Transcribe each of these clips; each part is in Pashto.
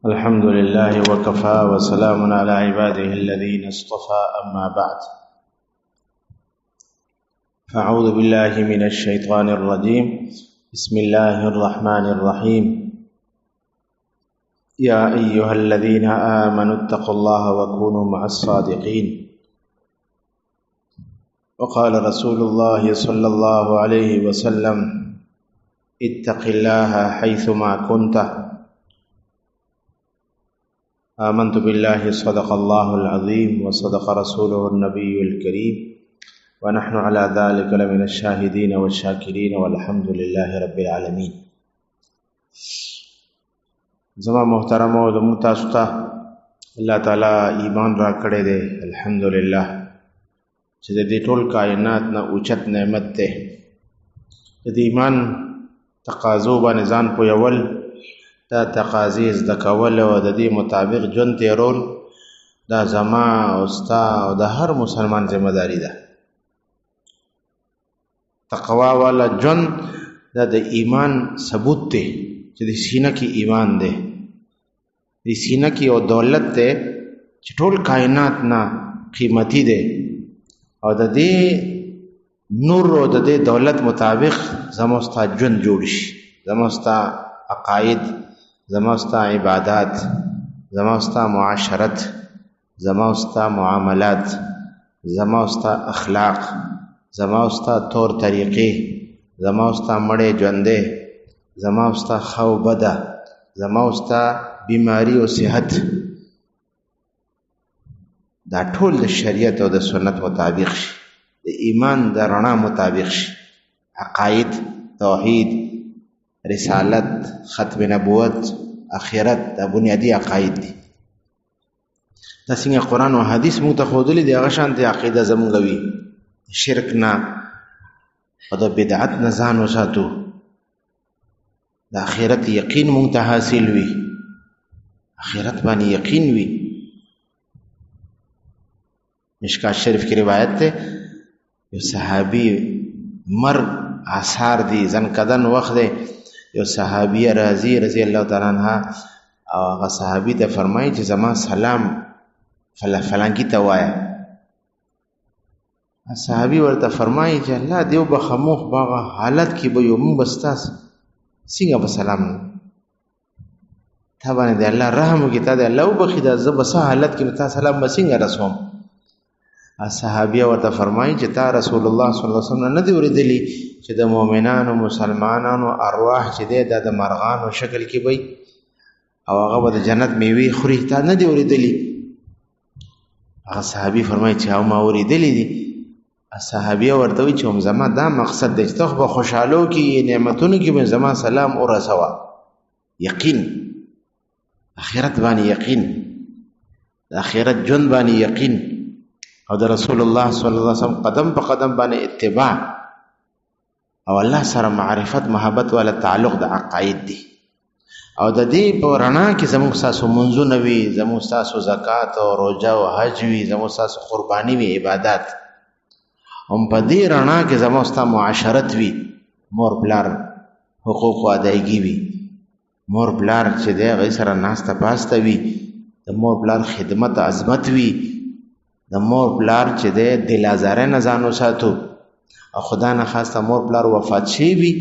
الحمد لله وكفى وسلام على عباده الذين اصطفى أما بعد فأعوذ بالله من الشيطان الرجيم بسم الله الرحمن الرحيم يا أيها الذين آمنوا اتقوا الله وكونوا مع الصادقين وقال رسول الله صلى الله عليه وسلم اتق الله حيثما كنت آمنت بالله صدق الله العظيم وصدق رسوله النبي الكريم ونحن على ذلك لمن الشاهدين والشاكرين والحمد لله رب العالمين. زما محترم او زموږ تاسو ته الله تعالی ایمان را کړی دی، الحمدلله، چې د دې ټول کائنات نه اوچت نعمت دی. د دې ایمان تقاضو باندې ځان پویول، دا تقاضی زده کول او د دې مطابق ژوند تیرول دا زما او ستا او د هر مسلمان ذمہ داری ده. تقوا والا ژوند دا د ایمان ثبوت دی چې د سینه کې ایمان دی، د سینه کې او دولت دی چې ټول کائنات نه قیمتي دی، او د دې نور او د دې دولت مطابق زموږ ستا ژوند جوړ شي، زموږ ستا عقاید، زماستا عبادات، زماستا معاشرت، زماستا معاملات، زماستا اخلاق، زماستا طور طریقې، زماستا مړې ژوندې، زماستا خو بده، زماستا بیماری او صحت، دا ټول د شریعت او د سنت مطابق شي، د ایمان د رڼا مطابق شي. عقاید، توحید، رسالت، ختم نبوت، اخرت دا بنیادی عقاید دي. دا څنګه قرآن او حدیث موږ ته ښودلي دي، هغه شانتې عقیده زموږ وي. شرک نه او د بدعت نه ځان وساتو، د اخرت یقین موږ ته حاصل وي، اخرت باندې یقین وي. مشکات شریف کې روایت ده، یو صحابي مرګ آثار دي، ځنکدن وخت دی، یو صحابیه رضی الله تعالی عنها، او هغه صحابي ته فرمایي چې زما سلام فلانکی ته وایه. صحابي ورته فرمایي چې الله دیو بخموخ باغه حالت کې به یو مونږ بستاس څنګه به سلام تا باندې دی الله رحم وکړي، تا دی الله وبخي، دا زه به څه حالت کې تا سلام به څنګه رسوم. صحابیه ورته فرمایي چې تا رسول الله صلی الله علیه وسلم نه دی اورېدلی چې د مؤمنانو مسلمانانو ارواح چې دی دا د مرغانو شکل کې وي او هغه به د جنت میوې خوري، تا نه دی اورېدلی؟ هغه صحابي فرمایي چې ما اورېدلی دي. صحابیه ورته وایي چې هم زما دا مقصد دی چې ته به خوشحالو کې نعمتونو کې به زما سلام ورسوه. یقین، آخرت باندې یقین، د آخرت ژوند باندې یقین، او د رسول الله صلی الله علیه وسلم قدم په قدم باندې اتباع، او الله سره معرفت محبت والا تعلق د عقاید دی. او د دې په رڼا کې زموږ تاسو منځونه وي، زموږ تاسو زکات او روزه او حج وي، زموږ تاسو قرباني وي، عبادت. هم په دې رڼا کې زموږ تاسو معاشرت وي، مور پلار حقوق او ادایګي وي، مور پلار چې دی هغه سره ناسته پاسته وي، د مور پلار خدمت عظمت وي، د مور پلار چې دی دل ازاره نه ځان وساتو، او خدا نه خواسته مور پلار وفات شي وي،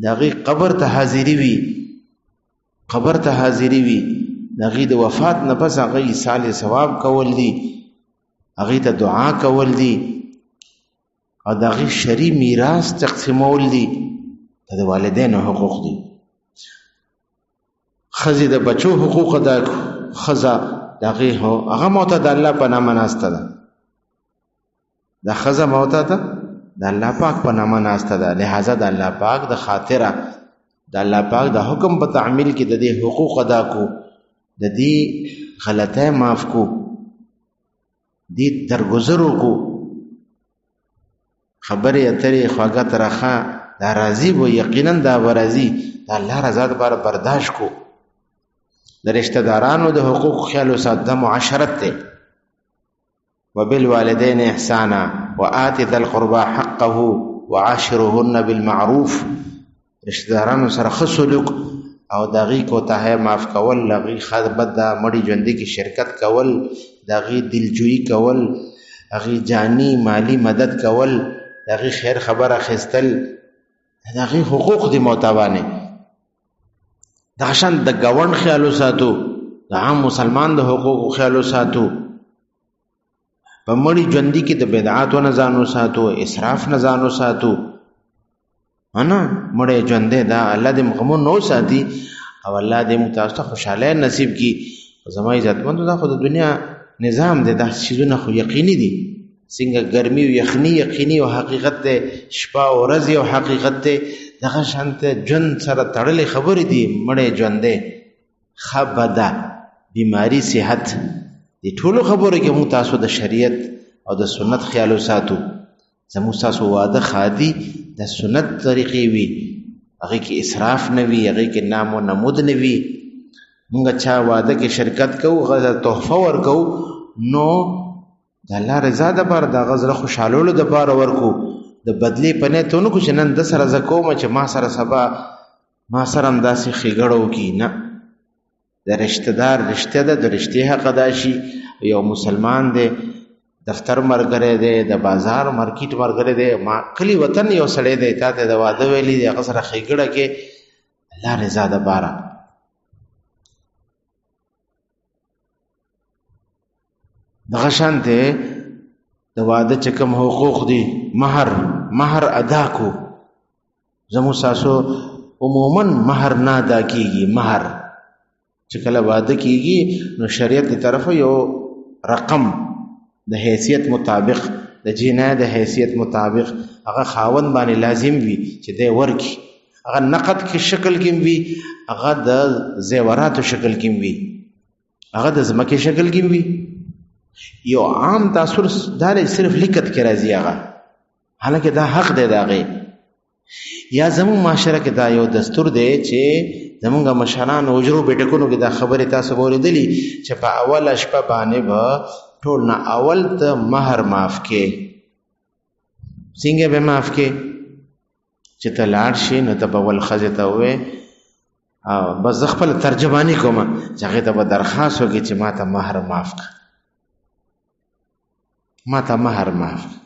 د هغې قبر ته حاضري وي، قبر ته حاضري وي، د هغې د وفات نه پس هغې ایصال ثواب کول دي، هغې ته دعا کول دي، او د هغې شرعي میراث تقسیمول دي. دا د والدینو حقوق دي. ښځې د بچو حقوق ادا کړو، ښځه د هغې هغه موته د الله په نامه ناسته ده، دا ښځه موته ده د الله پاک په نامه ناسته ده، لہذا د الله پاک د خاطره د الله پاک د حکم په تعمیل کې د دې حقوق ادا کو، د دې غلطۍ معاف کو، دې درگذر کو، خبرې اترې خواږه ترخه دا راضي و، یقینا دا راضي د الله رضا لپاره برداشت کو. د رشتہ دارانو د حقوق خیال وسات، د معاشرت ته وبالوالدین احسانا وآت ذا القربى حقه وعاشرهن بالمعروف. رشتہ دارانو سره ښه سلوک او دغې کوتاهۍ معاف کول، هغې ښه بد د مړي ژوندي کې شرکت کول، د هغې دلجویي کول، هغې جاني مالی مدد کول، د هغې خیر خبر اخیستل، د هغې حقوق دي معتبانې. دغه شان د ګاونډ خیال وساتو، د عام مسلمان د حقوقو خیال وساتو. په مړي ژوندي کې د بدعاتو نه ځان وساتو، اسراف نه ځان وساتو. انا مړی ژوندی دا الله دې غمون نه وساتي او الله دې موږ تاسو ته خوشحالۍ نصیب کړي. زما عزتمندو دا خو د دنیا نظام دی، دا چیزونه خو یقیني دي. څنګه ګرمي او یخني یقیني او حقیقت دی، شپه او ورځ یو حقیقت دی، دغه شانته ژوند سره تړلې خبرې دي. مړی ژوندی، ښه بده، بیماري، صحت، دې ټولو خبرو کې موږ تاسو د شریعت او د سنت خیال وساتو. زموږ تاسو واده خادي د سنت طریقې وي، هغې کې اسراف نه وي، هغې کې نام و نمود نه وي. مونږ چا واده کې شرکت کوو، هغه ته تحفه ورکوو، نو د الله رضا دپاره، د هغه زړه خوشحالولو دپاره ورکو. د بدلې په نیت ونه کړو چې نن ده سره زه کوم چې ما سره سبا ما سره هم داسې ښېګړه وکړي. نه، د رشته دار رشته ده، د رشتې حق ادا شي. یو مسلمان دی، دفتر مرګری دی، د بازار مارکیټ مرګری دی، ما کلی وطن یو سړی دی، تا ته د واده ویلي دی، هغه سره ښېګړه کې الله رضا دپاره. دغه شانتې د واده چې کوم حقوق دي، مهر ادا کو. زموږ تاسو عموما مهر نه ادا کېږي. مهر چې کله واده کېږي نو شریعت دی طرفه یو رقم د حیثیت مطابق، د جنایت د حیثیت مطابق هغه خاوند باندې لازم وي چې دی ورکړي. هغه نقد کې شکل کې وي، هغه د زیوراتو شکل کې وي، هغه د ځمکې شکل کې وي. یو عام تاثر دا صرف لیکت کې راځي هغه، حالانکه دا حق دی د هغې. یا زموږ معاشره کې دا یو دستور دی چې زمونږ مشران حجرو بیټکونو کې دا خبرې تاسو به اورېدلي چې په اوله شپه باندې به ټول نه اول ته مهر معاف کې. څنګه به معاف کې؟ چې ته لاړ شي نو ته به ول ښځې ته ووایې بس زه خپله ترجماني کوم، چې هغې ته به درخواست وکړي چې ما ته مهر معاف کړه، ما ته مهر معاف کړه.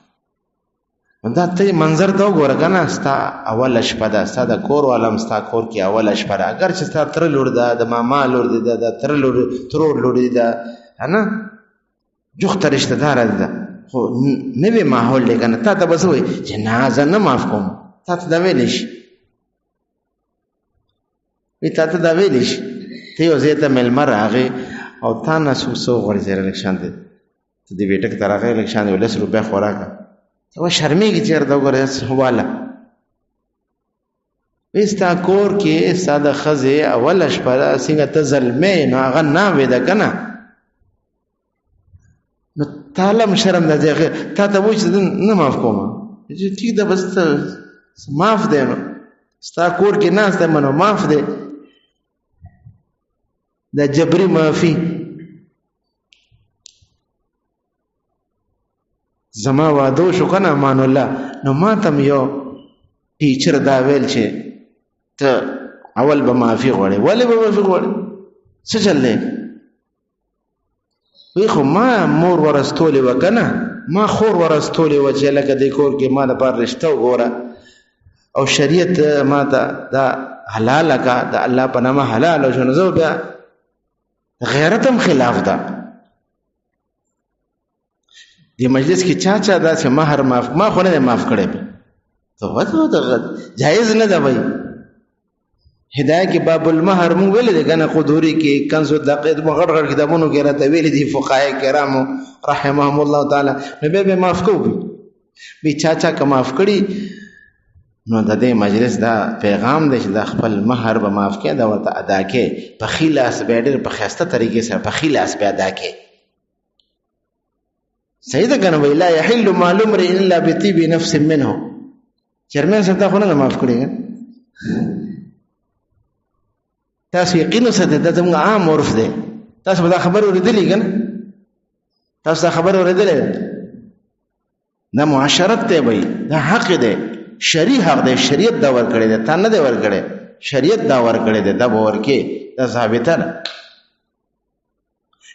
دا ته منظر ته وګوره که نه، ستا اوله شپه ده، ستا د کور والا هم ستا کور کې اوله شپه ده. اگر چې ستا تره لور ده، د ماما لور دی ده، د ترور لور دی ده، نه جوخته رشته داره ده، خو نوی ماحول دی که نه. تا ته به څه وایي چې نه زه نه معاف کوم. تا ته دا ویلی شي، تا ته دا ویلی شي. ته یو ځای ته میلمه راغې او تا نه څوک څه وغواړي چې لږ شان دی، ته دې بیټک ته راغې لږ شان دی 10 روپۍ خوراکه، و شرمېږي چې ورته وګوره واله ستا کور کې ستا د ښځې اوله شپه ده، څنګه ته زلمی نو هغه ناوې ده که نه، نو تاله هم شرم ده چې تا ته وایي چې نه معاف کوم. ټیک ده بس معاف دی، نو ستا کور کې ناست دی نو معاف دی. دا جبري معافي. زما واده شو کنه امان الله، نو ما تم یو ټیچر دا ویل چې ته اول به معافي غواړې. ولې به معافي غواړې؟ څه چل دی؟ وی خو ما مور ورستولې وه که نه، ما خور ورستولې وه چې لکه دې کور کې ما دپاره رشته وګوره او شریعت ما ته دا حلاله که، د الله په نامه حلاله شو، نو زه بیا غیرت هم خلاف ده. دی مجلس کې چا داسې مهر معاف، ما خو نه دی معاف کړی، جایز نه ده. بھائی هدایه کې باب المهر مونږ ویلی دی که نه، قدوري کې کنز الدقیق غټ غټ کتابونو کې راته ویلي دي فقهای کرامو رحمهم الله تعالی. نو بیا به معاف کوو. بی چا که معاف کړي نو د دې مجلس دا پیغام دی چې دا خپل مهر به معاف کړي، دا ورته ادا کړي په ښي لاس، بیا ډېر په ښایسته طریقې سره په ښي لاس بیا ادا کړي. صحیح ده که نه؟ لا یحل مال امرئ الا بطیب نفس منه. چیرمین صاحب تا خو نه معاف کړي که تاسو یقین وساتئ، دا زموږ عام عرف دی. تاسو به دا خبر اورېدلي که نه؟ تاسو دا خبر اورېدلی؟ دا معاشرت دی بھائی، دا حق دی، شرعي حق دی، شریعت دا ورکړی دی، تا نه دی ورکړی. شریعت دا ورکړی دی دا به ورکې دا ثابته ده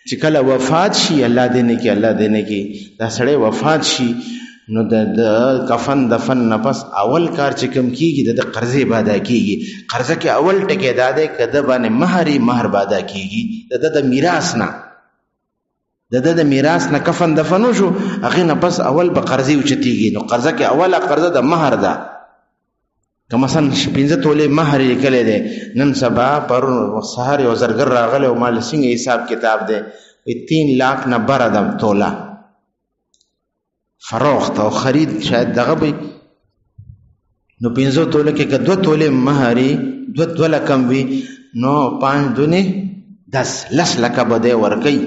چې کله وفات شي الله دې نه کې الله دې نه کې دا سړی وفات شي نو د کفن دفن نه پس اول کار چې کوم کیږي د قرضې به ادا کیږي قرضه کې اول ټکی دا دی که د باندې مهر به ادا کیږي د میراث نه د میراث نه کفن دفن وشو هغې نه پس اول به قرضې اوچتېږي نو قرضه کې اوله قرضه د مهر ده که مثلا 15 تولې مهر لیکلی دی نن سبا پرون سهار یو زرګر راغلی او مال څنګه حساب کتاب دی 3 लाख نه بره ده توله فروخت او خرید شاید دغه وي نو 15 توله کې که 2 تولې مهرې 2 لکم وي نو 5 دونې 10 لکه به دی ورکوي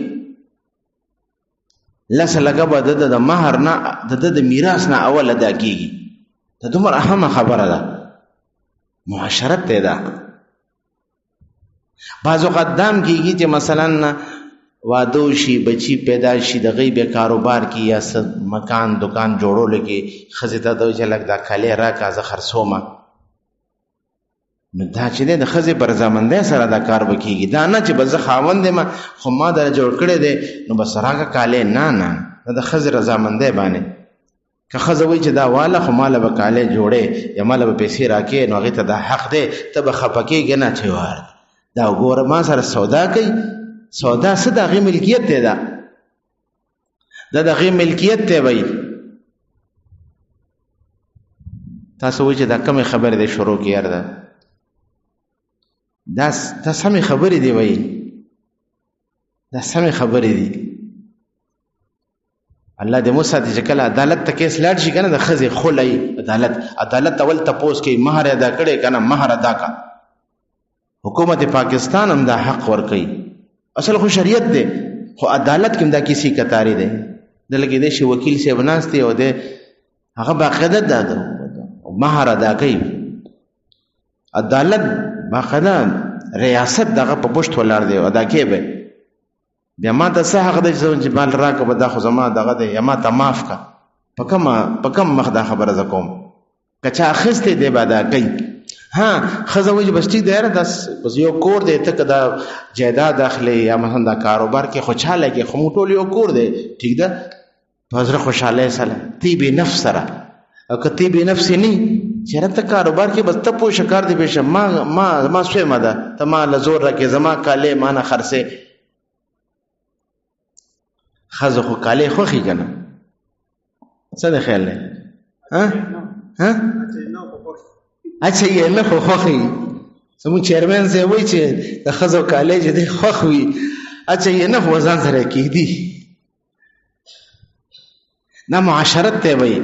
10 لکه به د مهر نه د میراث نه اول ادا کېږي دا دومره اهمه خبره ده معاشرت دی دا بعض اوقات دام کېږي چې مثلا واده وشي بچی پیدا شي د غیب کاروبار کې یا مکان دکان جوړولو کې ښځې ته د چې لږ دا کالی راکړه زه خرڅومه نو دا چې دی د ښځې پر رضامندۍ سره دا کار به کېږي دا نه چې به زه خاوند یم خو ما دا جوړ کړی دی نو بس راکړه کالی نه دا د ښځې رضامندۍ باندې که ښځه وایي چې دا واله خو ماله به کالی جوړې یا ماله به پیسې راکې نو هغې ته دا حق دی ته به خفه کېږې نه چې وار دا وګوره ما سره سودا کوي سودا څه د هغې ملکیت دی دا د هغې ملکیت دی وایي تاسو وایي چې دا کمې خبرې دی شروع کې یار ده دا سمې خبرې دی وایي دا سمې خبرې دي الله دې مو ساتي چې کله عدالت ته کیس لاړ شي که نه د ښځې خلی عدالت اول تپوس کوي مهر ادا کړی که نه مهر ادا کا حکومت پاکستان هم دا حق ورکوي اصل خو شریعت دی خو عدالت کې هم دا کسی کتاری دی دلته کېدای شي وکیل صاحب ناست دی او دی هغه باقاعده دا مهر ادا کوي عدالت باقاعده ریاست دغه په پشت ولاړ دی ادا کوي به بیا ما ته څه حق دی چې مال راکړه به دا خو زما دغه دی یا ما ته معاف کړه په کم مخ دا خبره زه کوم که چا اخیستی دی به ادا کوي ها ښځه وایي چې بس ټیک دی یاره بس یو کور دی ته که دا جایداد اخلي یا مثلا دا کاروبار کې خوشحاله کې خو موږ ټول یو کور دی ټیک ده په زړه خوشحالۍ سره طیب نفس سره او که طیب نفس نه چېرې ته کاروبار کې بس ته پوه کار دی بېشه ما سویمه ده ته ما له زور راکې زما کالې ما نه خرڅې ښځه خو کالې خوښي که نه څه دی خیال دی اچھا یې نه خو خوښي زموږ چیرمن صاحب وایي چې د ښځو کالې چې دی خوښ وي اچھا یې نه خو ځان سره کېږدي دا معاشرت دی وایي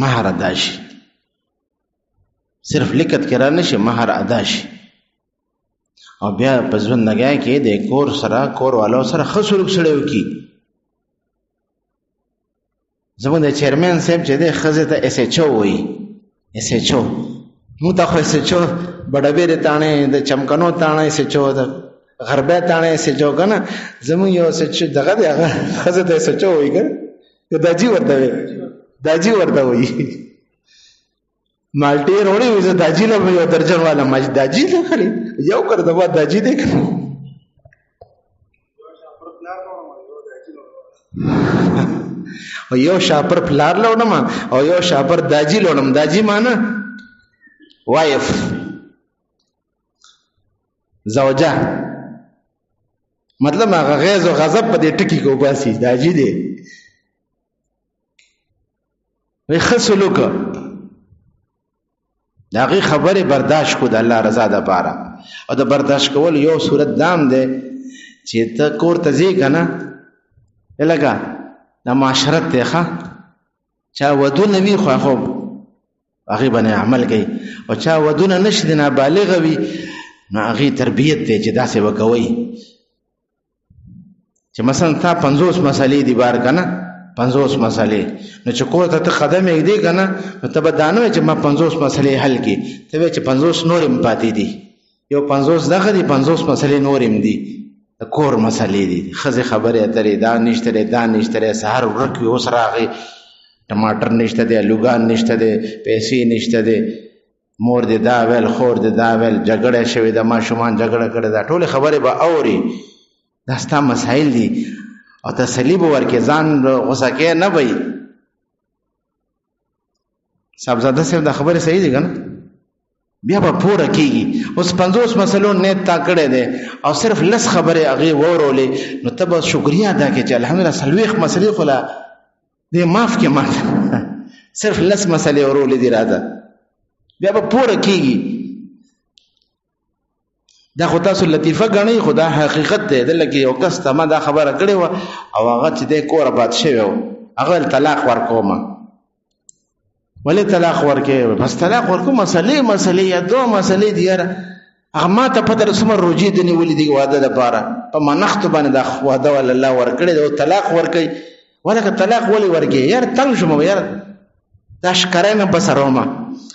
مهر ادا شي صرف لیکت کې را نه شي مهر ادا شي او بیا په ژوندګۍ کې د کور سره کور والو سره ښه سلوک سړی وکړي زموږ د چیرمن صاحب چې دی ښځې ته ایس ایچ او وایي ایس ایچ او موږ ته خو ایس ایچ او بډبېرې تاڼې د چمکنو تاڼه ایس ایچ او د غربۍ تاڼه ایس ایچ او که نه زموږ یو ایس ایچ او دغه دی هغه ښځې ته ایس ایچ او وایي که که داجي ورته وایي مالټې روړې وي زه داجي له یو درجن والا ما چې داجي ته خلي یو کړ د بعد داجي دی که یو شاپر پلار لوړم او یو شاپر داجي لوړم داجي معنی وایف زوجه مطلب هغه غیظ او غضب په دې ټکي کې وباسي داجي دی وی ښه سلوک د هغې خبرې برداشت کړو د الله رضا دپاره او د برداشت کول یو صورت دام دی چې ته کور ته ځې که نه لکه دا معاشرت دی ښه چا ودونه وي خو هغې باندې عمل کوي او چا ودونه نشي د نابالغه وي نو هغې تربیت دی چې داسې به کوئ چې مثلا تا 50 مسلې دي بار که نه 50 مسلې نو چې کور ته ته قدم ایږدې که نه نو ته به دا نه وایې چې ما 50 مسلې حل کړي ته وایې چې 50 نور هم پاتې دي یو 50 دغه دي 50 مسلې نور هم دي د کور مسلې دي ښځې خبرې اترې دا نشته دی دا نشته دی سهار ورک وي اوس راغی ټماټر نشته دی الوګان نشته دی پیسې نشته دی مور دې دا ویل خور دې دا ویل جګړه شوې ده ماشومان جګړه کړې ده ټولې خبرې به اوري دا ستا مسایل دي او تسلي به ورکې ځان غوسه کې نه وي صاحبزاده صاحب دا خبرې صحیح دي که نه بیا به پوره کېږي اوس 50 مسلو نیت تا کړی دی او صرف لس خبرې هغې واورولې نو ته به شکریه ادا کړې چې الحمدلله 40 مسلې خو لا دې معاف کړې ماته صرف لس مسلې اورولې دي راته بیا به پوره کېږي دا خو تاسو لطیفه ګڼئ خو دا حقیقت دی دلته کې یو کس ته ما دا خبره کړې وه او هغه چې دی کوره باد شوی و هغه طلاق ورکومه ولې طلاق ورکې بس طلاق ورکو مسلې یا دوه مسلې دي یاره هغه ما ته پته ده څومره روجې دې نیولې دي واده دپاره په منښتو باندې دا واده والا الله ورکړی دی او طلاق ورکوي ولکه طلاق ولې ورکې یاره تنګ شوم یاره دا ښکاری مې په سر ومه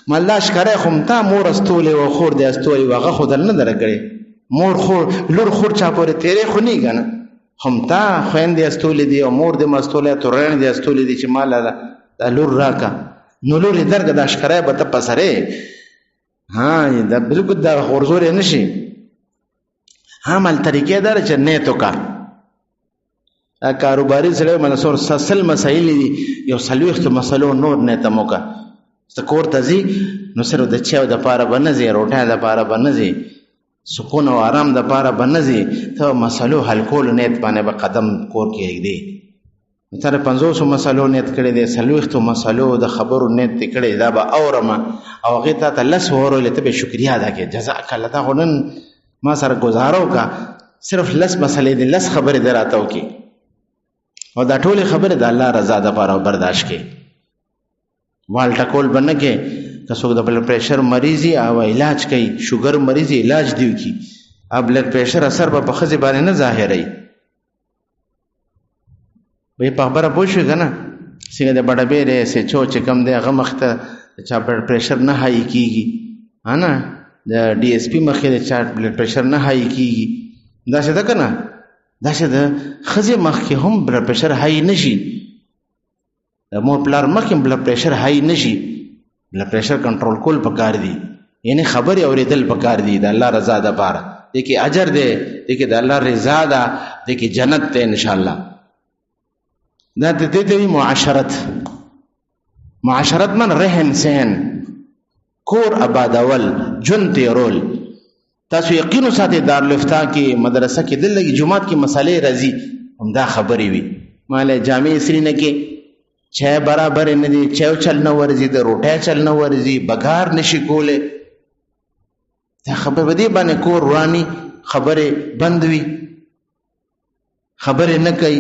مال دا ښکاری خو تا مور استولې و خور دې استولې و هغه خو در نه دره کړې مور خور لور خور چا پورې تیرې خو نه که نه هم تا خویندې استولې دي او مور دې م استولې تورڼ دې استولې دي چې ماله دا لور راکه نو لور یې درکه دا ښکاری به ته په سرې دا بلکل دا غورځور یې نه شي مال طریقې دا چې نیت وکړه دا کاروباري سړی باندې سل مسایل دي یو 40 مسلو نور نیت هم وکړه ته کور ته ځي نو صرف د چایو دپاره به نه ځې روټۍ دپاره به نه ځې سکون او آرام دپاره به نه ځې ته مسلو حل کولو نیت باندې به قدم کور کې ږدې تا 50 مسلو نیت کړی دی 40 مسلو د خبرو نیت دې کړی دا به اورمه او هغې تا ته لس واورولې ته به شکریه ادا کړې جزاک الله تا خو نن ما سره ګزاره وکړه صرف لس مسلې دي لس خبرې دې راته وکړي او دا ټولې خبرې د الله رضا دپاره برداشت کړې وال ټکول به نه کې که څوک د بلډ پریشر مریض او علاج کوي شوګر مریض علاج دی وکړي او بلډ پریشر اثر به په ښځې باندې نه ظاهروي وی په خبره پوه شوې که نه څنګه د بډبېرې سچو چې کوم دی هغه مخ ته د چا بلډ پریشر نه هایي کېږي نه د ډي ایس پي مخې د چا بلډ پریشر نه هایي کېږي داسې ده که نه داسې د ښځې مخکې هم بلډ پریشر هایي نه شي د مور پلار مخکې بلډ پریشر هایي نه شي بلډ پریشر کنټرول کول پکار دي یعنې خبرې اورېدل پکار دي د الله رضا دپاره دې کې اجر دی دې کې د الله رضا ده دې کې جنت دی انشاءالله دا دې ته وي معاشرت من رحم سین کور آبادول ژوند تېرول تاسو یقین وساتئ دارالافتا کې مدرسه کې دلته جومات کې مسالې راځي همدا خبرې وي ماله جامع سری نه کې چای برابر نه دي چایو چل نه ورځي د روټۍ چل نه ورځي بګار نشي کولی دا خبرې په دې باندې کور رواني خبرې بند وي خبرې نه کوي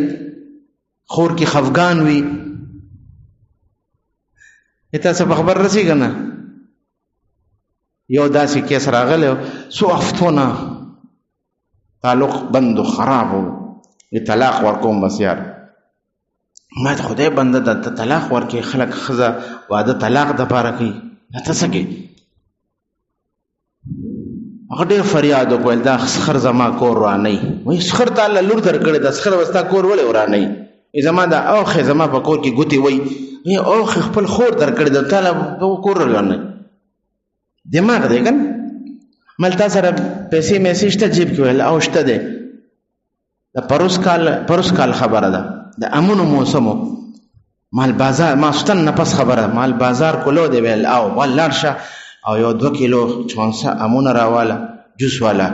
خور کې خفګان وي تاسو په خبر رسي که نه یو داسې کیس راغلی څو هفتونه تعلق بند و خراب و طلاق ورکوم بس یار ما ته خدای بنده ته طلاق ورکوي خلک ښځه واده طلاق دپاره کوي دا ته څه کوې هغه ډېر فریاد وکړل دا سخر زما کور ورانوي وایي سخر تا الله لور درکړې دا سخر به ستا کور ولې ورانوي زما دا اوخې زما په کور کې ګوتې وایي اوخې خپل خور درکړې ده تا له کور ورانوي دماغ دی که نه مل تا سره پیسې میسې شته جیب کې ویل او شته دی د پروس کال خبره ده د امونو موسمو مال بازار ماستن نه پس خبره مال بازار کولو دی ویل او لاړ شه او یو 2 کیلو چونسه امونه راواله جوس والا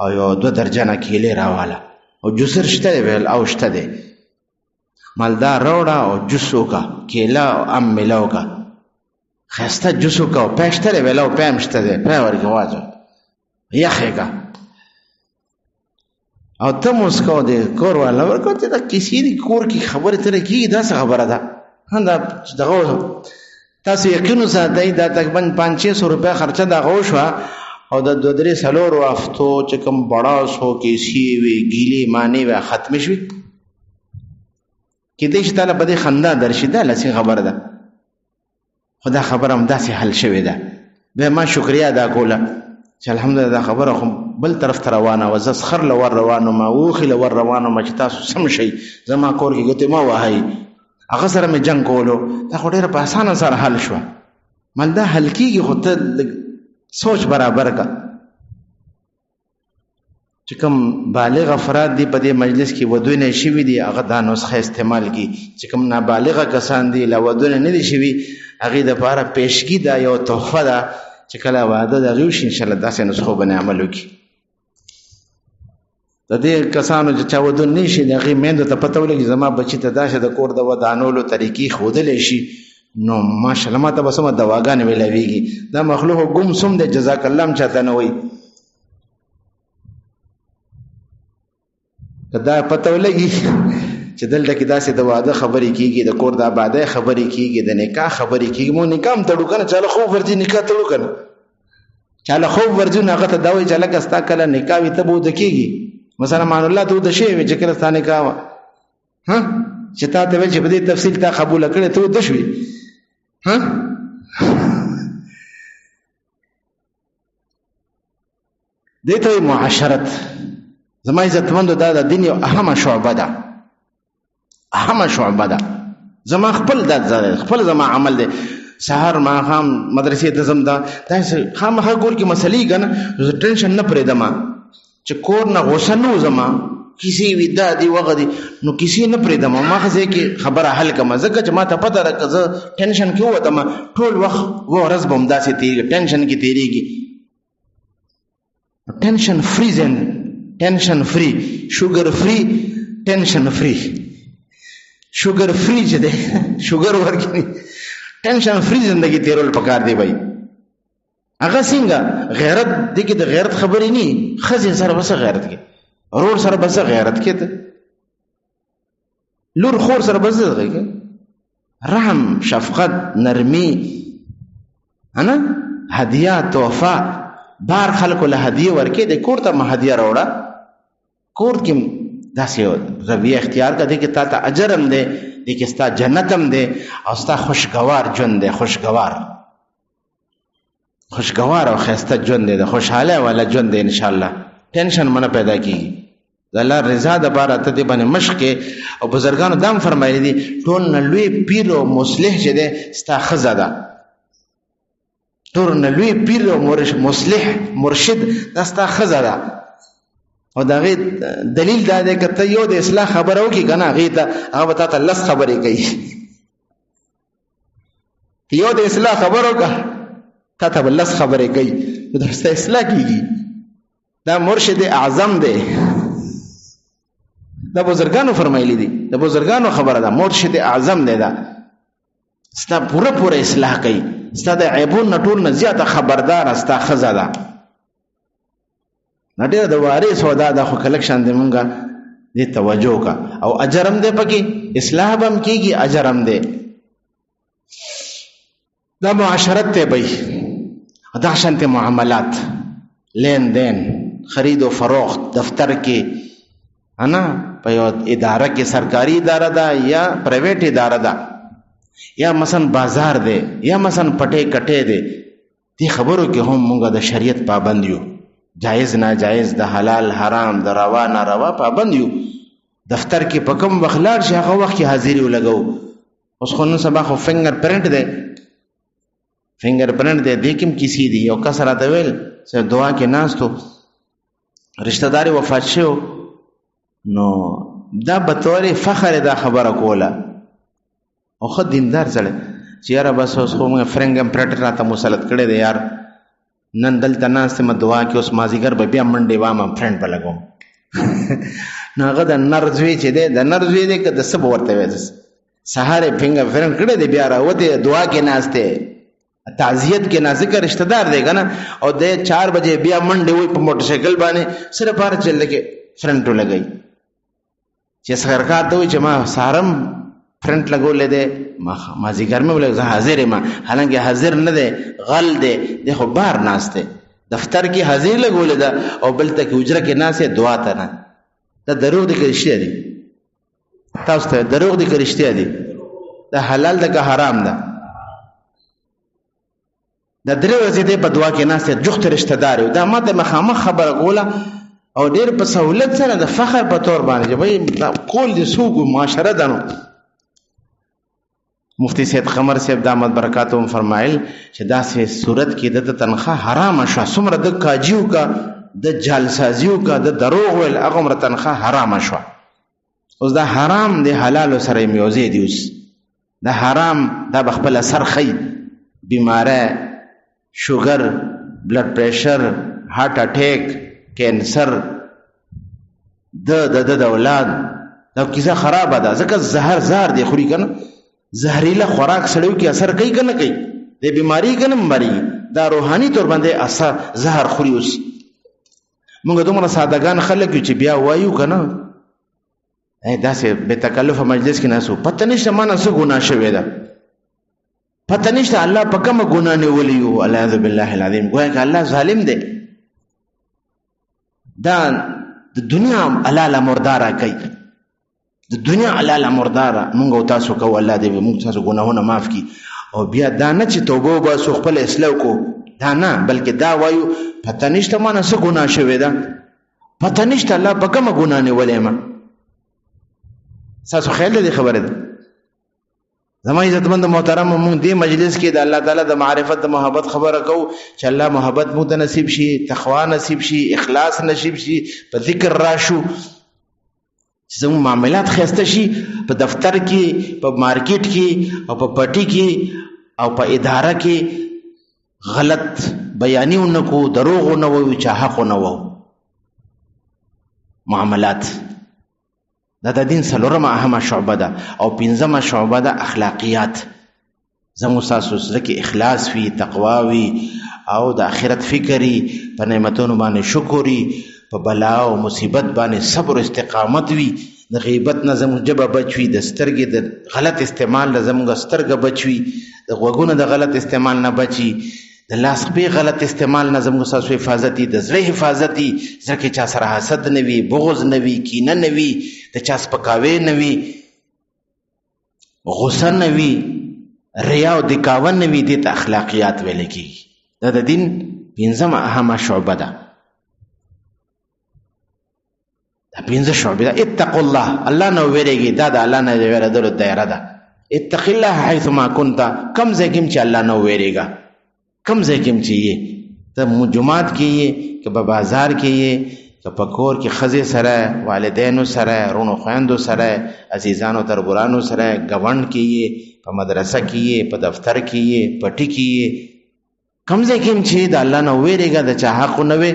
او یو 2 درجنه کیلې راواله او جوسر شته دی ویل او شته دی مالدار راوړه او جوس وکړه کیله او ام میله وکړه ښایسته جوس وکړه او پی شته دی ویل او پی هم شته دی پی ورکې واچوه یخې کړه او ته موسکه د کور والا ورکړه چې دا کیسې دي کور کې خبرې ترې کېږي دا څه خبره ده دا دغه تاسو یقین وساتئ دا تقریبا 500 روپۍ خرچه دغه وشوه او د 2-3 هفتو چې کوم بړاس و کیسې وې ګیلې مانې وې ختمې شوې کېدای شي تعالی په دې خندا درشي دا لسې خبره ده خو دا خبره همداسې حل شوې ده بیا ما شکریه ادا کوله چې الحمدلله دا خبره خو بل طرف ته روانه وه زه سخر له ور روان وم اوښې له ور روان وم چې تاسو سم شئ زما کور کې ګوتې مه وهئ هغه سره مې جنګ کولو دا خو ډېره په اسانه سره حل شوه مال دا حل کېږي خو ته سوچ برابر کا چې کوم بالغ افراد دی په دې مجلس کې ودونه شوي دي هغه دا نسخه استعمال کی چې کوم نابالغه کسان دي لا ودونه نه دي شوي هغه د لپاره پیشګي دا یو تحفه ده چې کله واده د غوښ ان شاء الله داسې نسخه باندې عمل وکړي د دې کسانو چې چا ودونه نشي هغه میندو ته پته ولګي زما بچی ته داسې د کور د ودانولو طریقې ښودلی شي نو ماشاءالله ما ته به سمه دواګانې میلاویږي دا مخلوق ګم سم دی جزاک الله هم چاته نه وایي دا پته ولګي چې دلته کې داسې د واده خبرې کیږي د کور د آبادۍ خبرې کیږي د نکاح خبرې کیږي مو نکاح هم تړو کنه چاله خوب ورځي نکاح تړو کنه چاله خوب ورځي هغه ته دا وایي چې لکه ستا کله نکاح وي ته به وده کېږي مثلا مان الله ته وده شوی وي چې کله ستا نکاح وه چې تا ته ویل چې په دې تفصیل تا قبوله کړې ته وده شوې دې ته وایي معاشرت زما عزتمندو دا د دین یو اهمه شعبه ده اهمه شعبه ده زما خپل د خپل زما عمل دی سهار ماښام مدرسې ته ځم دا داسې خامخا کور کې مسلې کنه زه ټینشن نه پرېږدم چې کور نه غوسه نه وځم کیسې وي دا دي وغه دي نو کیسې نه پرېږدم ما ځای کې خبره حل کړم ځکه چې ما ته پته ده که زه ټینشن کې ووتم ټول وخت ورځ به همداسې تېرېږي ټینشن کې تېرېږي ټینشن فری ټینشن فری شوګر فری ټینشن فری شوګر فری چې دی شوګر ورکړي ټینشن فری زندگی تیرول پکار دی بھائی هغه څنګه غیرت دې کې د غیرت خبرې نه خزې سره بس غیرت کې ورور سره بس غیرت کې ته لور خور سره بس غیرت رحم شفقت نرمي انا هدیه تحفه بار خلکو له هدیه ورکې د کور ته هدیه راوړه کور کې داسې رویه اختیار کړه چې تا ته اجر هم دی دې کې ستا جنت هم دی او ستا خوشګوار ژوند دی خوشګوار او ښایسته ژوند دی د خوشحاله والا ژوند دی انشاءالله ټینشن منه پیدا کېږي د الله رضا دپاره ته دې باندې مشق کې او بزرګانو دا هم فرمایلی دي ټول نه لوی پیر او مصلح چې دی ستا ښځه ده ټول نه لوی پیر او مصلح مرشد دا ستا ښځه ده او دا غي دلیل دا دی که ته یو د اصلاح خبره وکړي که نه هغې ته هغه به تا ته لس خبرې کوي یو د اصلاح خبره وکړه تا ته به لس خبرې کوي نو دا ستا اصلاح کېږي دا مرشد اعظم دی دا بزرګانو فرمایلی دي د بزرګانو خبره ده مرشد اعظم دی دا ستا پوره اصلاح کوي ستا د عیبونو نه ټول نه زیاته خبرداره ستا ښځه ده نه ډېره د وارث سودا ده خو کلک شان دی مونږه دې توجه وکړه او اجر هم دی پکې اصلاح به هم کېږي اجر هم دی دا معاشرت دی بھائی دا شانتې معاملات لین دین خرید و فروخت دفتر کې انا په یو اداره کې سرکاري اداره ده یا پرایویټ اداره ده یا مثلا بازار دی یا مثلا پټې کټې دی دې خبرو کې هم مونږ د شریعت پابند یو جایز ناجایز د حلال حرام د روا ناروا پابند یو دفتر کې په کوم وخت لاړ شي هغه وخت کې حاضري ولګو اوس خو نن سبا خو فنگر پرنټ دی دې کوم کیسې دي یو کس راته ویل چې دعا کې ناستو رشتہ داري وفات شو نو دا به طور فخر دا خبره کوله او خو دیندار سره چې یاره بس اوس خو موږ فرنګم پرټ راته مسلط کړی دی یار نن دلته ناستې ما دعا کې اوس مازدیګر به بیا منډې وامه فرنډ به لګوم نو هغه د نرزوی چې دی د نرزوی دی که د څه به ورته وایي سهار یې فنګر فرنډ کړی دی بیا راوتې دعا کې ناستې تعزیت کې نازکه رشتہ دار دی کنه او د 4 بجې بیا منډې وي په موټر سایکل باندې سره پار چل لګي فرنټ لګي چې سرکار ته وي چې ما سارم فرنټ لګولې ده ما زیګر مې ولې زه حاضر ما حالانکه حاضر نه ده غل ده خو بار ناشته دفتر کې حاضر لګولې ده او بل تک اجره کې ناسه دعا ته نه دا دروغ دي کې رښتیا دي تاسو ته دروغ دي کې رښتیا دي دا حلال ده که حرام ده دا درې ورځې دې په دعا کې ناسه جوخت رشتہ دار دا ماته مخامخ خبره کوله او ډېر په سہولت سره د فخر په تور باندې وای کول دي سوق معاشره ده نو مفتی سید قمر صاحب دامت برکاتهم فرمایل چې داسې صورت کې د تنخواه حرام شوه، څومره د کاجیو کا د جالسازیو کا د دروغ ویل هغه عمره تنخواه حرام شوه. اوس دا حرام د حلال سره میوزي دی. اوس دا حرام دا بخپل اثر خی، بیماری، شوګر، بلډ پریشر، هارت اٹیک، کینسر، د اولاد دا کیسه خرابه ده. ځکه زهر زهر دی خوري کنه، زهريله خوراک سړیو کې اثر کوي کنه کوي، د بیماری کنه مری دا روحاني تور باندې اثر زهر خوري. اوس موږ دومره سادهګان خلک چې بیا وایو کنه داسې به تکلف مجلس کې ناسو، پته نشته مانه څه ګناه شوې ده، پته نشته الله په کومه ګناه نیولې یو. اعوذ بالله العظیم، ګویا که الله ظالم دی. دا د دنیا حلاله مرداره کوي، د دنیا حلاله مرداره مونږ او تاسو کوو. الله دې مونږ تاسو ګناهونه معاف کړي. او بیا دا نه چې توبه وباسو خپل اصلاح کو، دا نه، بلکې دا وایو پته نشته مانه څه ګناه شوې ده، پته نشته الله په کومه ګناه نیولې ما. تاسو خیال دې خبره ده. زما عزتمند محترم، مونږ دې مجلس کې د الله تعالی د معرفت د محبت خبره کوو چې الله محبت مونږ ته نصیب شي، تقوا نصیب شي، اخلاص نصیب شي، په ذکر راشو، چې زموږ معاملات ښایسته شي، په دفتر کې، په مارکیټ کې، او په پټي کې، او په اداره کې غلط بیانی ونه کو، دروغ ونه وو، چې حق ونه وو. معاملات دا د دین څلورمه اهمه شعبه ده. او پنځمه شعبه ده اخلاقیات. زموږ تاسو سره کې اخلاص وي، تقوا وي، او د آخرت فکري، په نعمتونو باندې شکري، په بلا او مصیبت باندې صبر او استقامت وي، د غیبت نه زموږ ژبه بچ وي، د سترګې د غلط استعمال نه زموږ سترګه بچ وي، د غوږونو د غلط استعمال نه بچي، د لاس خپې غلط استعمال نه زموږ تاسو حفاظت وي، د زړه حفاظت وي، زړه کې چا سره حسد نه وي، بغض نه وي، کینه نه وي، د چا سپکاوی نه وي، غصه نه وي، ریا او دکاوه نه وي. دې ته اخلاقیات ویل کېږي. دا د دین پنځمه اهمه شعبه ده. دا پنځه شعبې ده. اتقوا الله، الله نه ویریږي، دا د الله نه ویرېدلو دایره ده. اتق الله حيث ما كنت، کم ځای کې چې الله نه ویریږه، کم ځای کې چې یې ته جماعت کې یې، که په بازار کې یې، که په کور کې ښځې سره، والدینو سره، رونو خویندو سره، عزیزانو تربورانو سره، ګاونډ کې یې، په مدرسه کې یې، په دفتر کې یې، پټي کې یې، کم ځای کې چې د الله نه ویریږه، د چا حق نه وي،